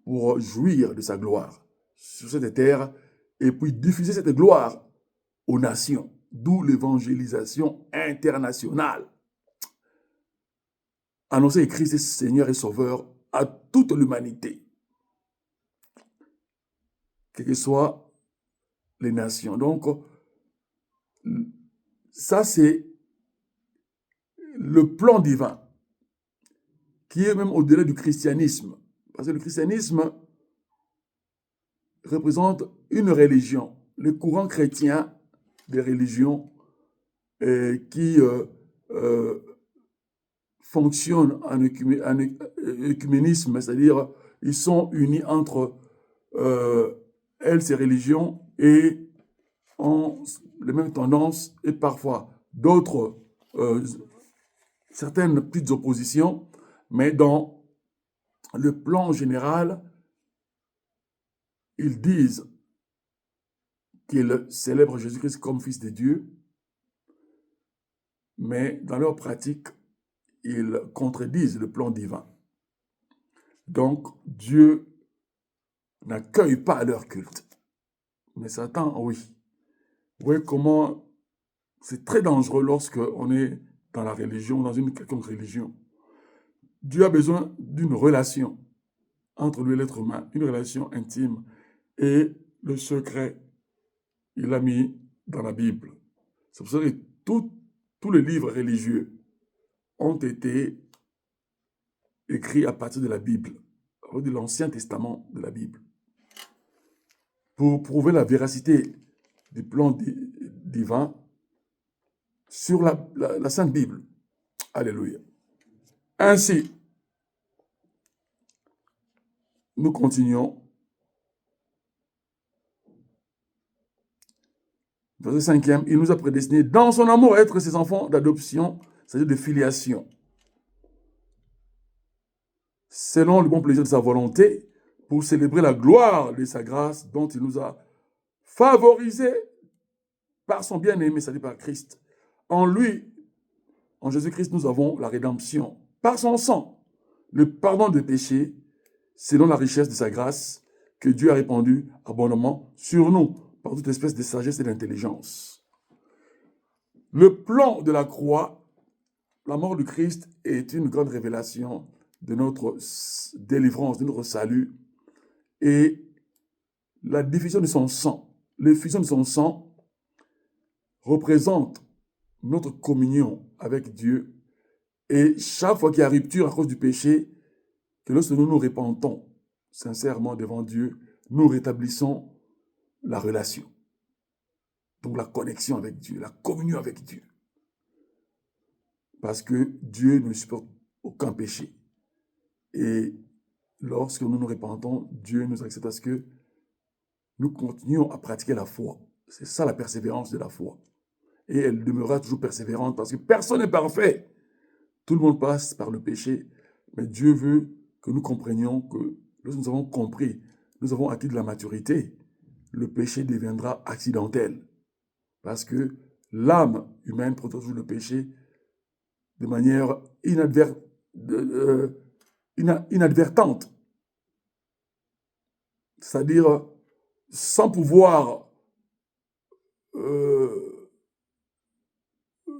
pour jouir de sa gloire sur cette terre et puis diffuser cette gloire aux nations, d'où l'évangélisation internationale. Annoncer Christ est Seigneur et Sauveur à toute l'humanité, quelles que soient les nations. Donc, ça c'est le plan divin qui est même au-delà du christianisme. Parce que le christianisme représente une religion. Le courant chrétien des religions qui fonctionnent en œcuménisme, c'est-à-dire ils sont unis entre elles, ces religions, et ont les mêmes tendances et parfois d'autres, certaines petites oppositions, mais dans le plan général, ils disent qu'ils célèbrent Jésus-Christ comme Fils de Dieu, mais dans leur pratique, ils contredisent le plan divin. Donc, Dieu n'accueille pas leur culte. Mais Satan, oui. Vous voyez comment c'est très dangereux lorsque on est dans la religion, dans une quelconque religion. Dieu a besoin d'une relation entre lui et l'être humain, une relation intime. Et le secret, il l'a mis dans la Bible. C'est pour ça que tous les livres religieux ont été écrits à partir de la Bible, de l'Ancien Testament de la Bible, pour prouver la véracité du plan divin sur la Sainte Bible. Alléluia. Ainsi, nous continuons. Verset 5e, il nous a prédestinés dans son amour à être ses enfants d'adoption, c'est-à-dire de filiation, selon le bon plaisir de sa volonté, pour célébrer la gloire de sa grâce dont il nous a favorisés par son bien-aimé, c'est-à-dire par Christ. En lui, en Jésus-Christ, nous avons la rédemption, par son sang, le pardon des péchés, selon la richesse de sa grâce que Dieu a répandue abondamment sur nous, par toute espèce de sagesse et d'intelligence. Le plan de la croix, la mort du Christ, est une grande révélation de notre délivrance, de notre salut, et la diffusion de son sang, l'effusion de son sang représente notre communion avec Dieu, et chaque fois qu'il y a rupture à cause du péché, que lorsque nous nous repentons sincèrement devant Dieu, nous rétablissons la relation. Donc la connexion avec Dieu, la communion avec Dieu. Parce que Dieu ne supporte aucun péché. Et lorsque nous nous repentons, Dieu nous accepte parce que nous continuons à pratiquer la foi. C'est ça la persévérance de la foi. Et elle demeurera toujours persévérante parce que personne n'est parfait. Tout le monde passe par le péché. Mais Dieu veut que nous comprenions que lorsque nous avons compris, nous avons acquis de la maturité, le péché deviendra accidentel. Parce que l'âme humaine protège le péché de manière inadvertante. C'est-à-dire sans pouvoir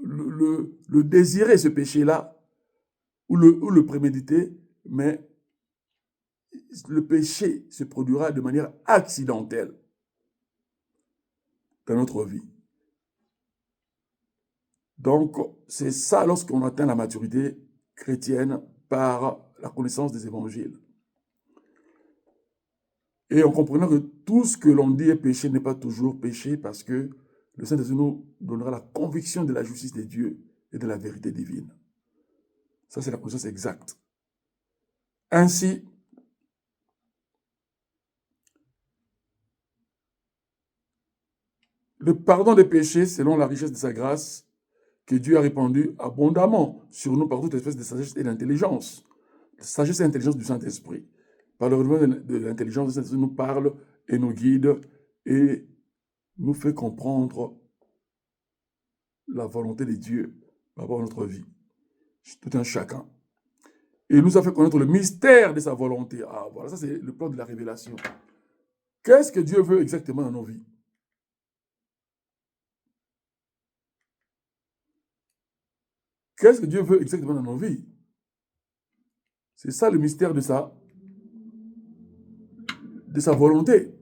le désirer, ce péché-là, ou le préméditer, mais le péché se produira de manière accidentelle. dans notre vie. Donc, c'est ça lorsqu'on atteint la maturité chrétienne par la connaissance des évangiles. Et en comprenant que tout ce que l'on dit est péché n'est pas toujours péché parce que le Saint-Esprit nous donnera la conviction de la justice de Dieu et de la vérité divine. Ça, c'est la connaissance exacte. Ainsi, le pardon des péchés, selon la richesse de sa grâce, que Dieu a répandu abondamment sur nous par toute espèce de sagesse et d'intelligence. Sagesse et intelligence du Saint-Esprit. Par le renouvellement de l'intelligence, le Saint-Esprit nous parle et nous guide et nous fait comprendre la volonté de Dieu par rapport à notre vie. Tout un chacun. Et il nous a fait connaître le mystère de sa volonté. Ah, voilà, ça c'est le plan de la révélation. Qu'est-ce que Dieu veut exactement dans nos vies? Qu'est-ce que Dieu veut exactement dans nos vies? C'est ça le mystère de sa volonté.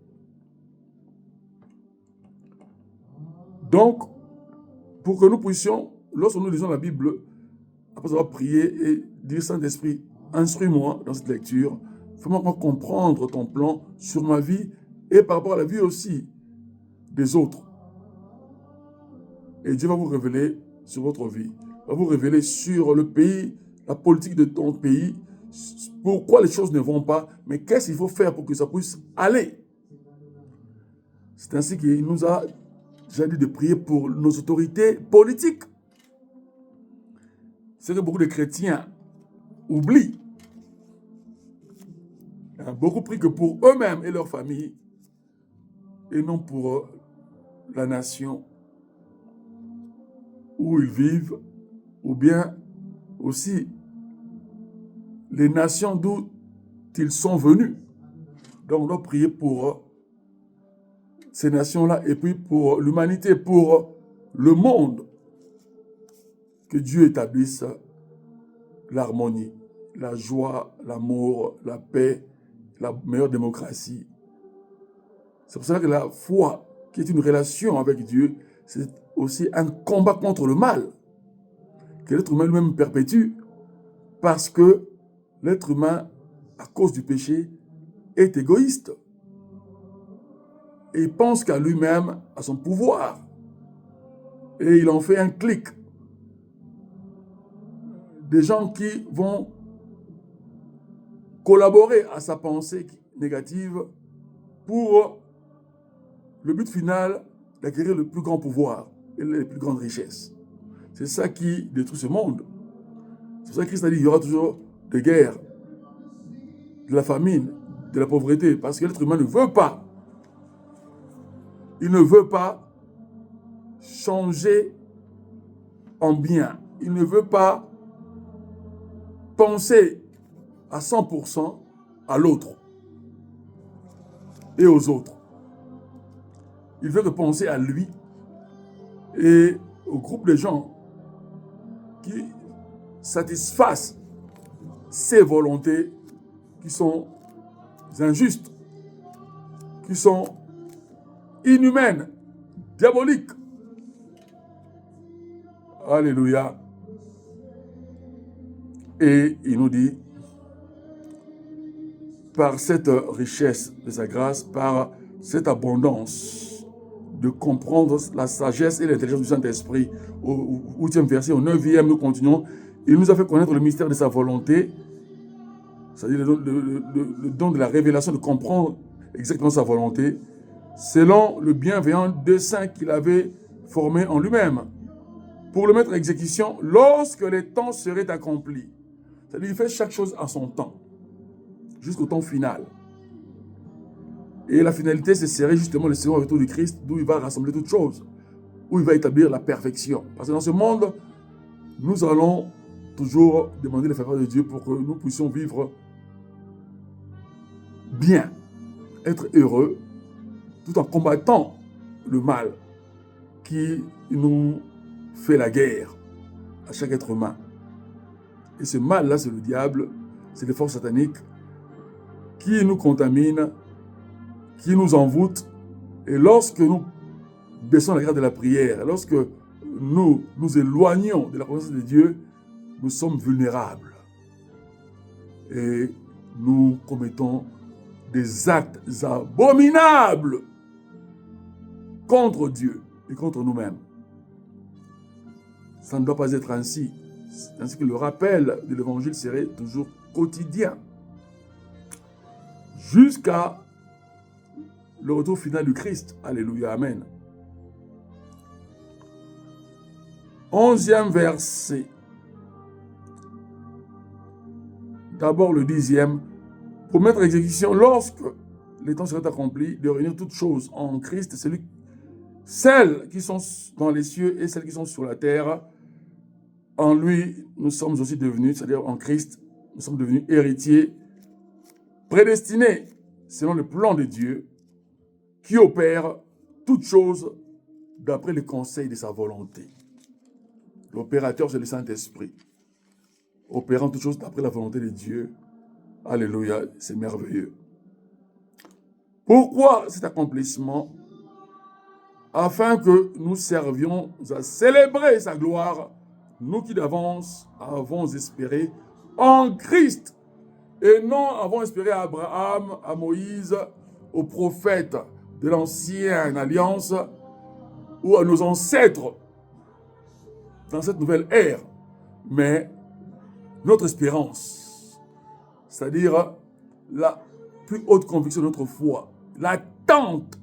Donc, pour que nous puissions, lorsque nous lisons la Bible, après avoir prié et dire Saint-Esprit, instruis-moi dans cette lecture, fais-moi comprendre ton plan sur ma vie et par rapport à la vie aussi des autres. Et Dieu va vous révéler sur votre vie, va vous révéler sur le pays, la politique de ton pays, pourquoi les choses ne vont pas, mais qu'est-ce qu'il faut faire pour que ça puisse aller. C'est ainsi qu'il nous a déjà dit de prier pour nos autorités politiques. C'est que beaucoup de chrétiens oublient. Ils ont beaucoup prié que pour eux-mêmes et leur famille, et non pour la nation où ils vivent, ou bien aussi les nations d'où ils sont venus. Donc on doit prier pour ces nations-là et puis pour l'humanité, pour le monde. Que Dieu établisse l'harmonie, la joie, l'amour, la paix, la meilleure démocratie. C'est pour cela que la foi, qui est une relation avec Dieu, c'est aussi un combat contre le mal que l'être humain lui-même perpétue parce que l'être humain, à cause du péché, est égoïste. Et il pense qu'à lui-même, à son pouvoir. Et il en fait un clic. Des gens qui vont collaborer à sa pensée négative pour le but final d'acquérir le plus grand pouvoir et les plus grandes richesses. C'est ça qui détruit ce monde. C'est pour ça que Christ a dit qu'il y aura toujours des guerres, de la famine, de la pauvreté, parce que l'être humain ne veut pas. Il ne veut pas changer en bien. Il ne veut pas penser à 100% à l'autre et aux autres. Il veut que penser à lui et au groupe de gens qui satisfassent ses volontés qui sont injustes, qui sont inhumaines, diaboliques. Alléluia. Et il nous dit, par cette richesse de sa grâce, par cette abondance de comprendre la sagesse et l'intelligence du Saint-Esprit, au 8e verset, au 9e, nous continuons, il nous a fait connaître le mystère de sa volonté, c'est-à-dire le don de la révélation, de comprendre exactement sa volonté, selon le bienveillant dessein qu'il avait formé en lui-même, pour le mettre à exécution lorsque les temps seraient accomplis. C'est-à-dire qu'il fait chaque chose à son temps, jusqu'au temps final. Et la finalité, ce serait justement le second retour du Christ, d'où il va rassembler toutes choses, où il va établir la perfection. Parce que dans ce monde, nous allons toujours demander les faveurs de Dieu pour que nous puissions vivre bien, être heureux, tout en combattant le mal qui nous fait la guerre à chaque être humain. Et ce mal-là, c'est le diable, c'est les forces sataniques qui nous contaminent, qui nous envoûtent. Et lorsque nous baissons la garde de la prière. Lorsque nous nous éloignons de la présence de Dieu, nous sommes vulnérables. Et nous commettons des actes abominables contre Dieu et contre nous-mêmes. Ça ne doit pas être ainsi. C'est ainsi que le rappel de l'évangile serait toujours quotidien. Jusqu'à le retour final du Christ. Alléluia, amen. 11e verset. D'abord le 10e. Pour mettre à exécution, lorsque les temps seraient accomplis, de réunir toutes choses en Christ, celles qui sont dans les cieux et celles qui sont sur la terre. En lui, nous sommes aussi devenus, c'est-à-dire en Christ, nous sommes devenus héritiers, prédestinés selon le plan de Dieu, qui opère toutes choses d'après le conseil de sa volonté. L'opérateur, c'est le Saint-Esprit. Opérant toutes choses d'après la volonté de Dieu. Alléluia, c'est merveilleux. Pourquoi cet accomplissement? Afin que nous servions à célébrer sa gloire, nous qui d'avance avons espéré en Christ, et non avons espéré à Abraham, à Moïse, aux prophètes de l'ancienne alliance, ou à nos ancêtres dans cette nouvelle ère. Mais notre espérance, c'est-à-dire la plus haute conviction de notre foi, l'attente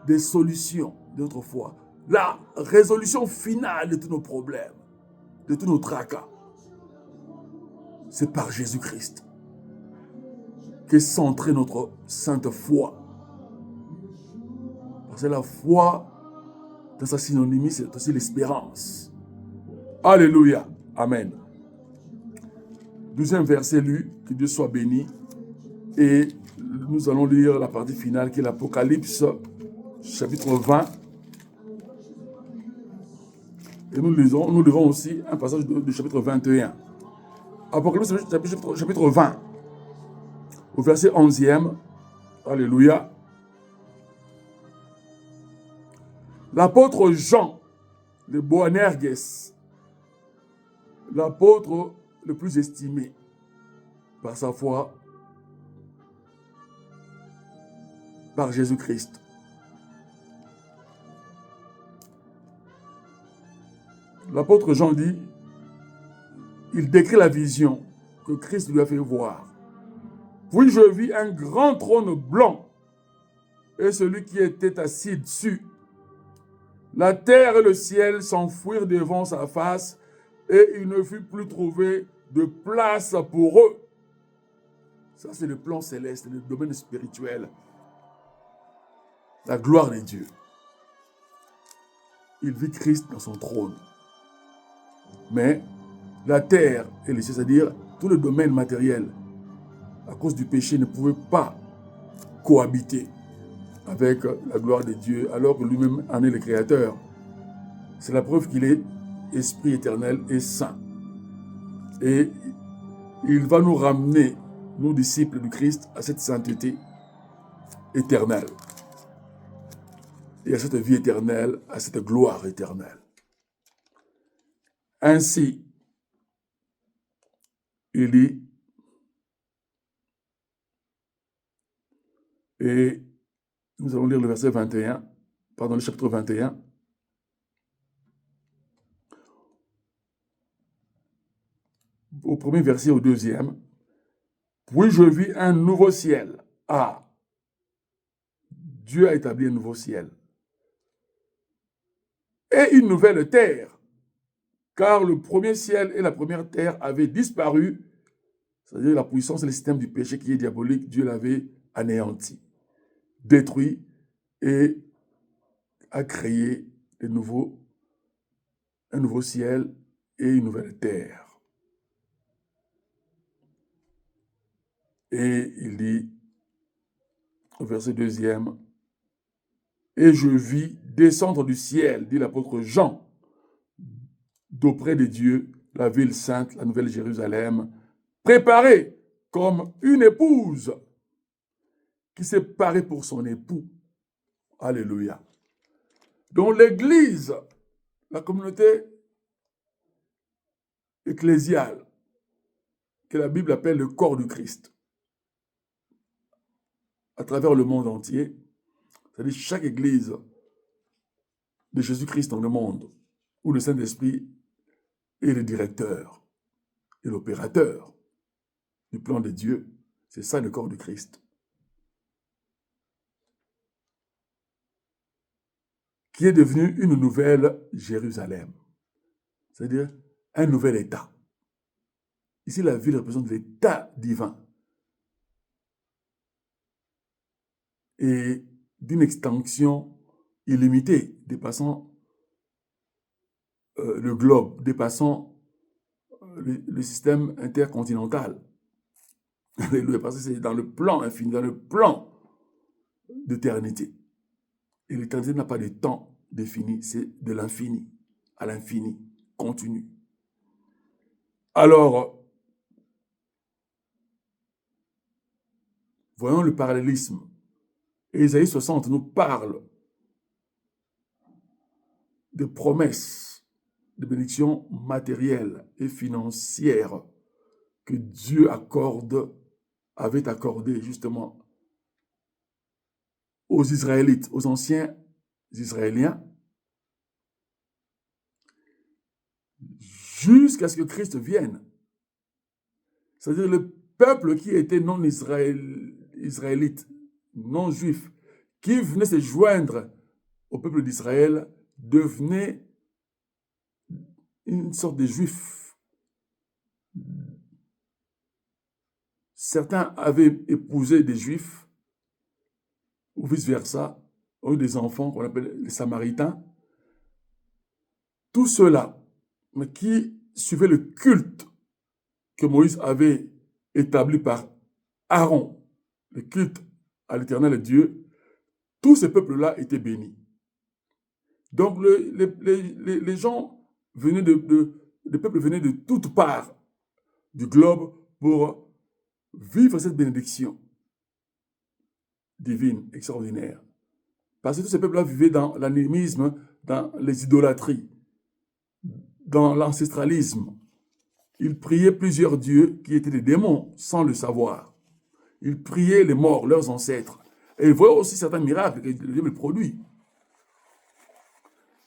des solutions de notre foi, la résolution finale de tous nos problèmes, de tous nos tracas, c'est par Jésus-Christ qu'est centrée notre sainte foi. Parce que la foi, dans sa synonymie, c'est aussi l'espérance. Alléluia. Amen. 12e verset lu, que Dieu soit béni. Et nous allons lire la partie finale qui est l'Apocalypse, chapitre 20. Et nous lirons aussi un passage du chapitre 21. Apocalypse, chapitre 20, au verset 11e. Alléluia. L'apôtre Jean de Boanerges, l'apôtre le plus estimé par sa foi, par Jésus-Christ. L'apôtre Jean dit, il décrit la vision que Christ lui a fait voir. Puis je vis un grand trône blanc et celui qui était assis dessus. La terre et le ciel s'enfuirent devant sa face et il ne fut plus trouvé de place pour eux. Ça, c'est le plan céleste, le domaine spirituel. La gloire de Dieu. Il vit Christ dans son trône. Mais la terre et les cieux, c'est-à-dire tout le domaine matériel, à cause du péché, ne pouvait pas cohabiter avec la gloire de Dieu, alors que lui-même en est le créateur. C'est la preuve qu'il est esprit éternel et saint. Et il va nous ramener, nous disciples du Christ, à cette sainteté éternelle. Et à cette vie éternelle, à cette gloire éternelle. Ainsi, il dit, et nous allons lire le verset 21, pardon, le chapitre 21. Au premier verset, au deuxième. Puis je vis un nouveau ciel. Ah, Dieu a établi un nouveau ciel. Et une nouvelle terre. Car le premier ciel et la première terre avaient disparu. C'est-à-dire la puissance et le système du péché qui est diabolique, Dieu l'avait anéanti, détruit et a créé un nouveau ciel et une nouvelle terre. Et il dit, au verset 2e, « Et je vis descendre du ciel, dit l'apôtre Jean, d'auprès de Dieu, la ville sainte, la nouvelle Jérusalem, préparée comme une épouse qui s'est parée pour son époux. » Alléluia. dont l'Église, la communauté ecclésiale, que la Bible appelle le corps du Christ, à travers le monde entier, c'est-à-dire chaque église de Jésus-Christ dans le monde, où le Saint-Esprit est le directeur et l'opérateur du plan de Dieu, c'est ça le corps du Christ. Qui est devenu une nouvelle Jérusalem, c'est-à-dire un nouvel État. Ici, la ville représente l'État divin et d'une extension illimitée, dépassant le globe, dépassant le système intercontinental. Alléluia, parce que c'est dans le plan infini, dans le plan d'éternité. Et l'éternité n'a pas de temps défini, c'est de l'infini à l'infini, continu. Alors, voyons le parallélisme. Ésaïe 60 nous parle de promesses, de bénédictions matérielles et financières que Dieu avait accordées justement aux Israélites, aux anciens Israéliens, jusqu'à ce que Christ vienne. C'est-à-dire le peuple qui était non israélite, non juif, qui venait se joindre au peuple d'Israël, devenait une sorte de juif. Certains avaient épousé des juifs, ou vice-versa, ont eu des enfants qu'on appelle les Samaritains. Tout cela, mais qui suivaient le culte que Moïse avait établi par Aaron, le culte à l'Éternel Dieu, tous ces peuples-là étaient bénis. Donc les gens venaient les peuples venaient de toutes parts du globe pour vivre cette bénédiction divine, extraordinaire. Parce que tous ces peuples-là vivaient dans l'animisme, dans les idolâtries, dans l'ancestralisme. Ils priaient plusieurs dieux qui étaient des démons sans le savoir. Ils priaient les morts, leurs ancêtres. Et ils voyaient aussi certains miracles que Dieu produit.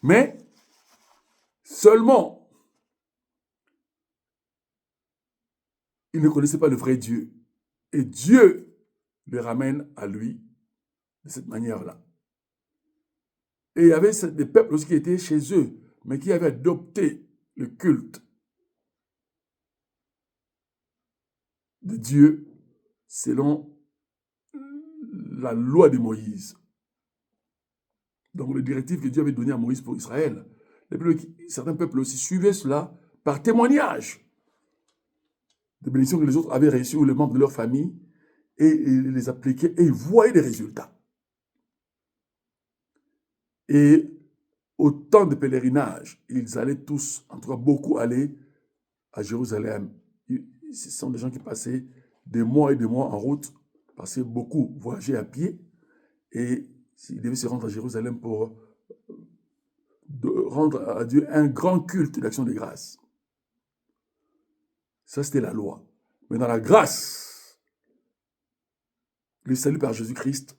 Mais seulement, ils ne connaissaient pas le vrai Dieu. Et Dieu les ramène à lui de cette manière-là. Et il y avait des peuples aussi qui étaient chez eux, mais qui avaient adopté le culte de Dieu selon la loi de Moïse. Donc, les directives que Dieu avait données à Moïse pour Israël. Certains peuples aussi suivaient cela par témoignage des bénédictions que les autres avaient reçues ou les membres de leur famille et ils les appliquaient et ils voyaient des résultats. Et au temps de pèlerinage, ils allaient tous, en tout cas beaucoup, aller à Jérusalem. Ce sont des gens qui passaient des mois et des mois en route, passaient beaucoup, voyageaient à pied et ils devaient se rendre à Jérusalem pour rendre à Dieu un grand culte d'action de grâce. Ça, c'était la loi. Mais dans la grâce, le salut par Jésus-Christ,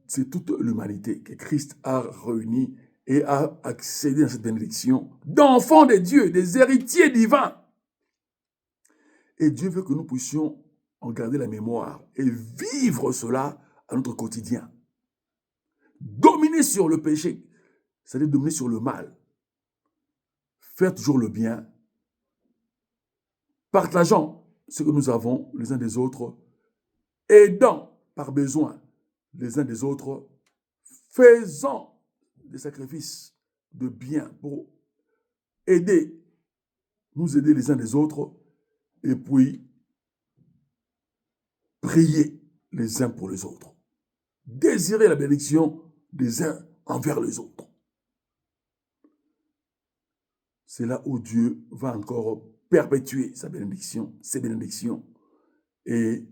c'est toute l'humanité que Christ a réunie et a accédé à cette bénédiction d'enfants de Dieu, des héritiers divins. Et Dieu veut que nous puissions en garder la mémoire et vivre cela à notre quotidien. Dominer sur le péché, c'est-à-dire dominer sur le mal. Faire toujours le bien. Partageant ce que nous avons les uns des autres. Aidant par besoin les uns des autres. Faisant des sacrifices de bien pour nous aider les uns des autres. Et puis, prier les uns pour les autres. Désirer la bénédiction des uns envers les autres. C'est là où Dieu va encore perpétuer sa bénédiction, ses bénédictions, et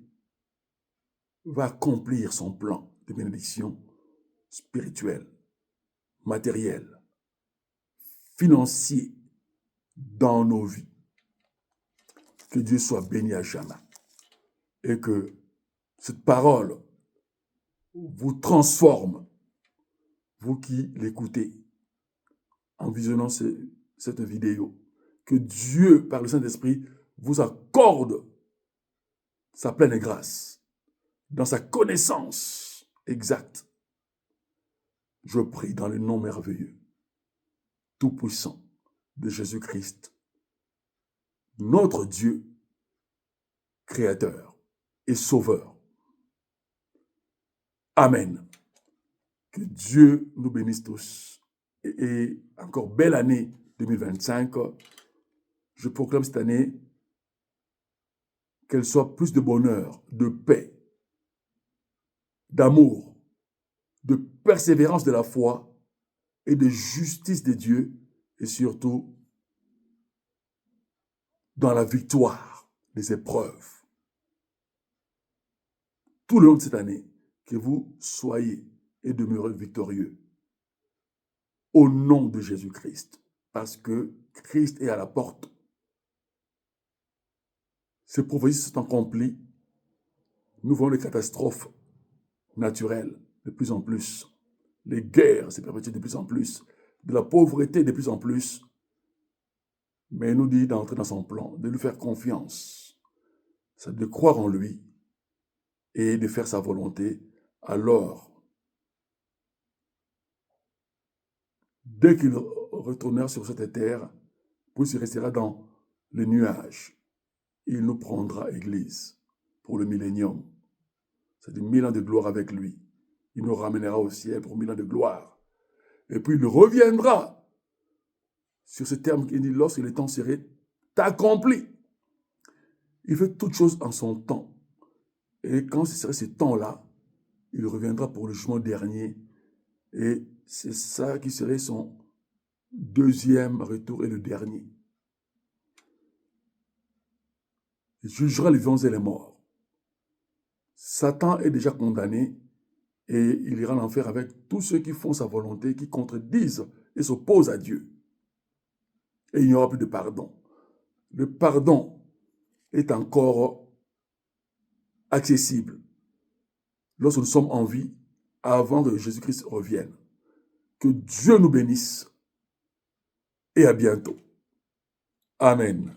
va accomplir son plan de bénédiction spirituelle, matériel, financier dans nos vies. Que Dieu soit béni à jamais et que cette parole vous transforme, vous qui l'écoutez en visionnant cette vidéo. Que Dieu, par le Saint-Esprit, vous accorde sa pleine grâce dans sa connaissance exacte. Je prie dans le nom merveilleux, tout-puissant de Jésus-Christ, notre Dieu, créateur et sauveur. Amen. Que Dieu nous bénisse tous. Et encore belle année 2025. Je proclame cette année qu'elle soit plus de bonheur, de paix, d'amour, de persévérance de la foi et de justice de Dieu et surtout dans la victoire des épreuves. Tout le long de cette année, que vous soyez et demeurez victorieux au nom de Jésus-Christ, parce que Christ est à la porte. Ces prophéties sont accomplies. Nous voyons les catastrophes naturelles de plus en plus, les guerres se perpétuent de plus en plus, de la pauvreté de plus en plus. Mais il nous dit d'entrer dans son plan, de lui faire confiance, c'est de croire en lui et de faire sa volonté. Alors, dès qu'il retournera sur cette terre, puis il restera dans les nuages, il nous prendra Église pour le millénium. C'est des 1000 ans de gloire avec lui. Il nous ramènera au ciel pour 1000 ans de gloire. Et puis il reviendra sur ce terme qui dit lorsque le temps serait accompli. Il fait toutes choses en son temps. Et quand ce serait ce temps-là, il reviendra pour le jugement dernier. Et c'est ça qui serait son deuxième retour et le dernier. Il jugera les vivants et les morts. Satan est déjà condamné et il ira en enfer avec tous ceux qui font sa volonté, qui contredisent et s'opposent à Dieu. Et il n'y aura plus de pardon. Le pardon est encore accessible lorsque nous sommes en vie avant que Jésus-Christ revienne. Que Dieu nous bénisse et à bientôt. Amen.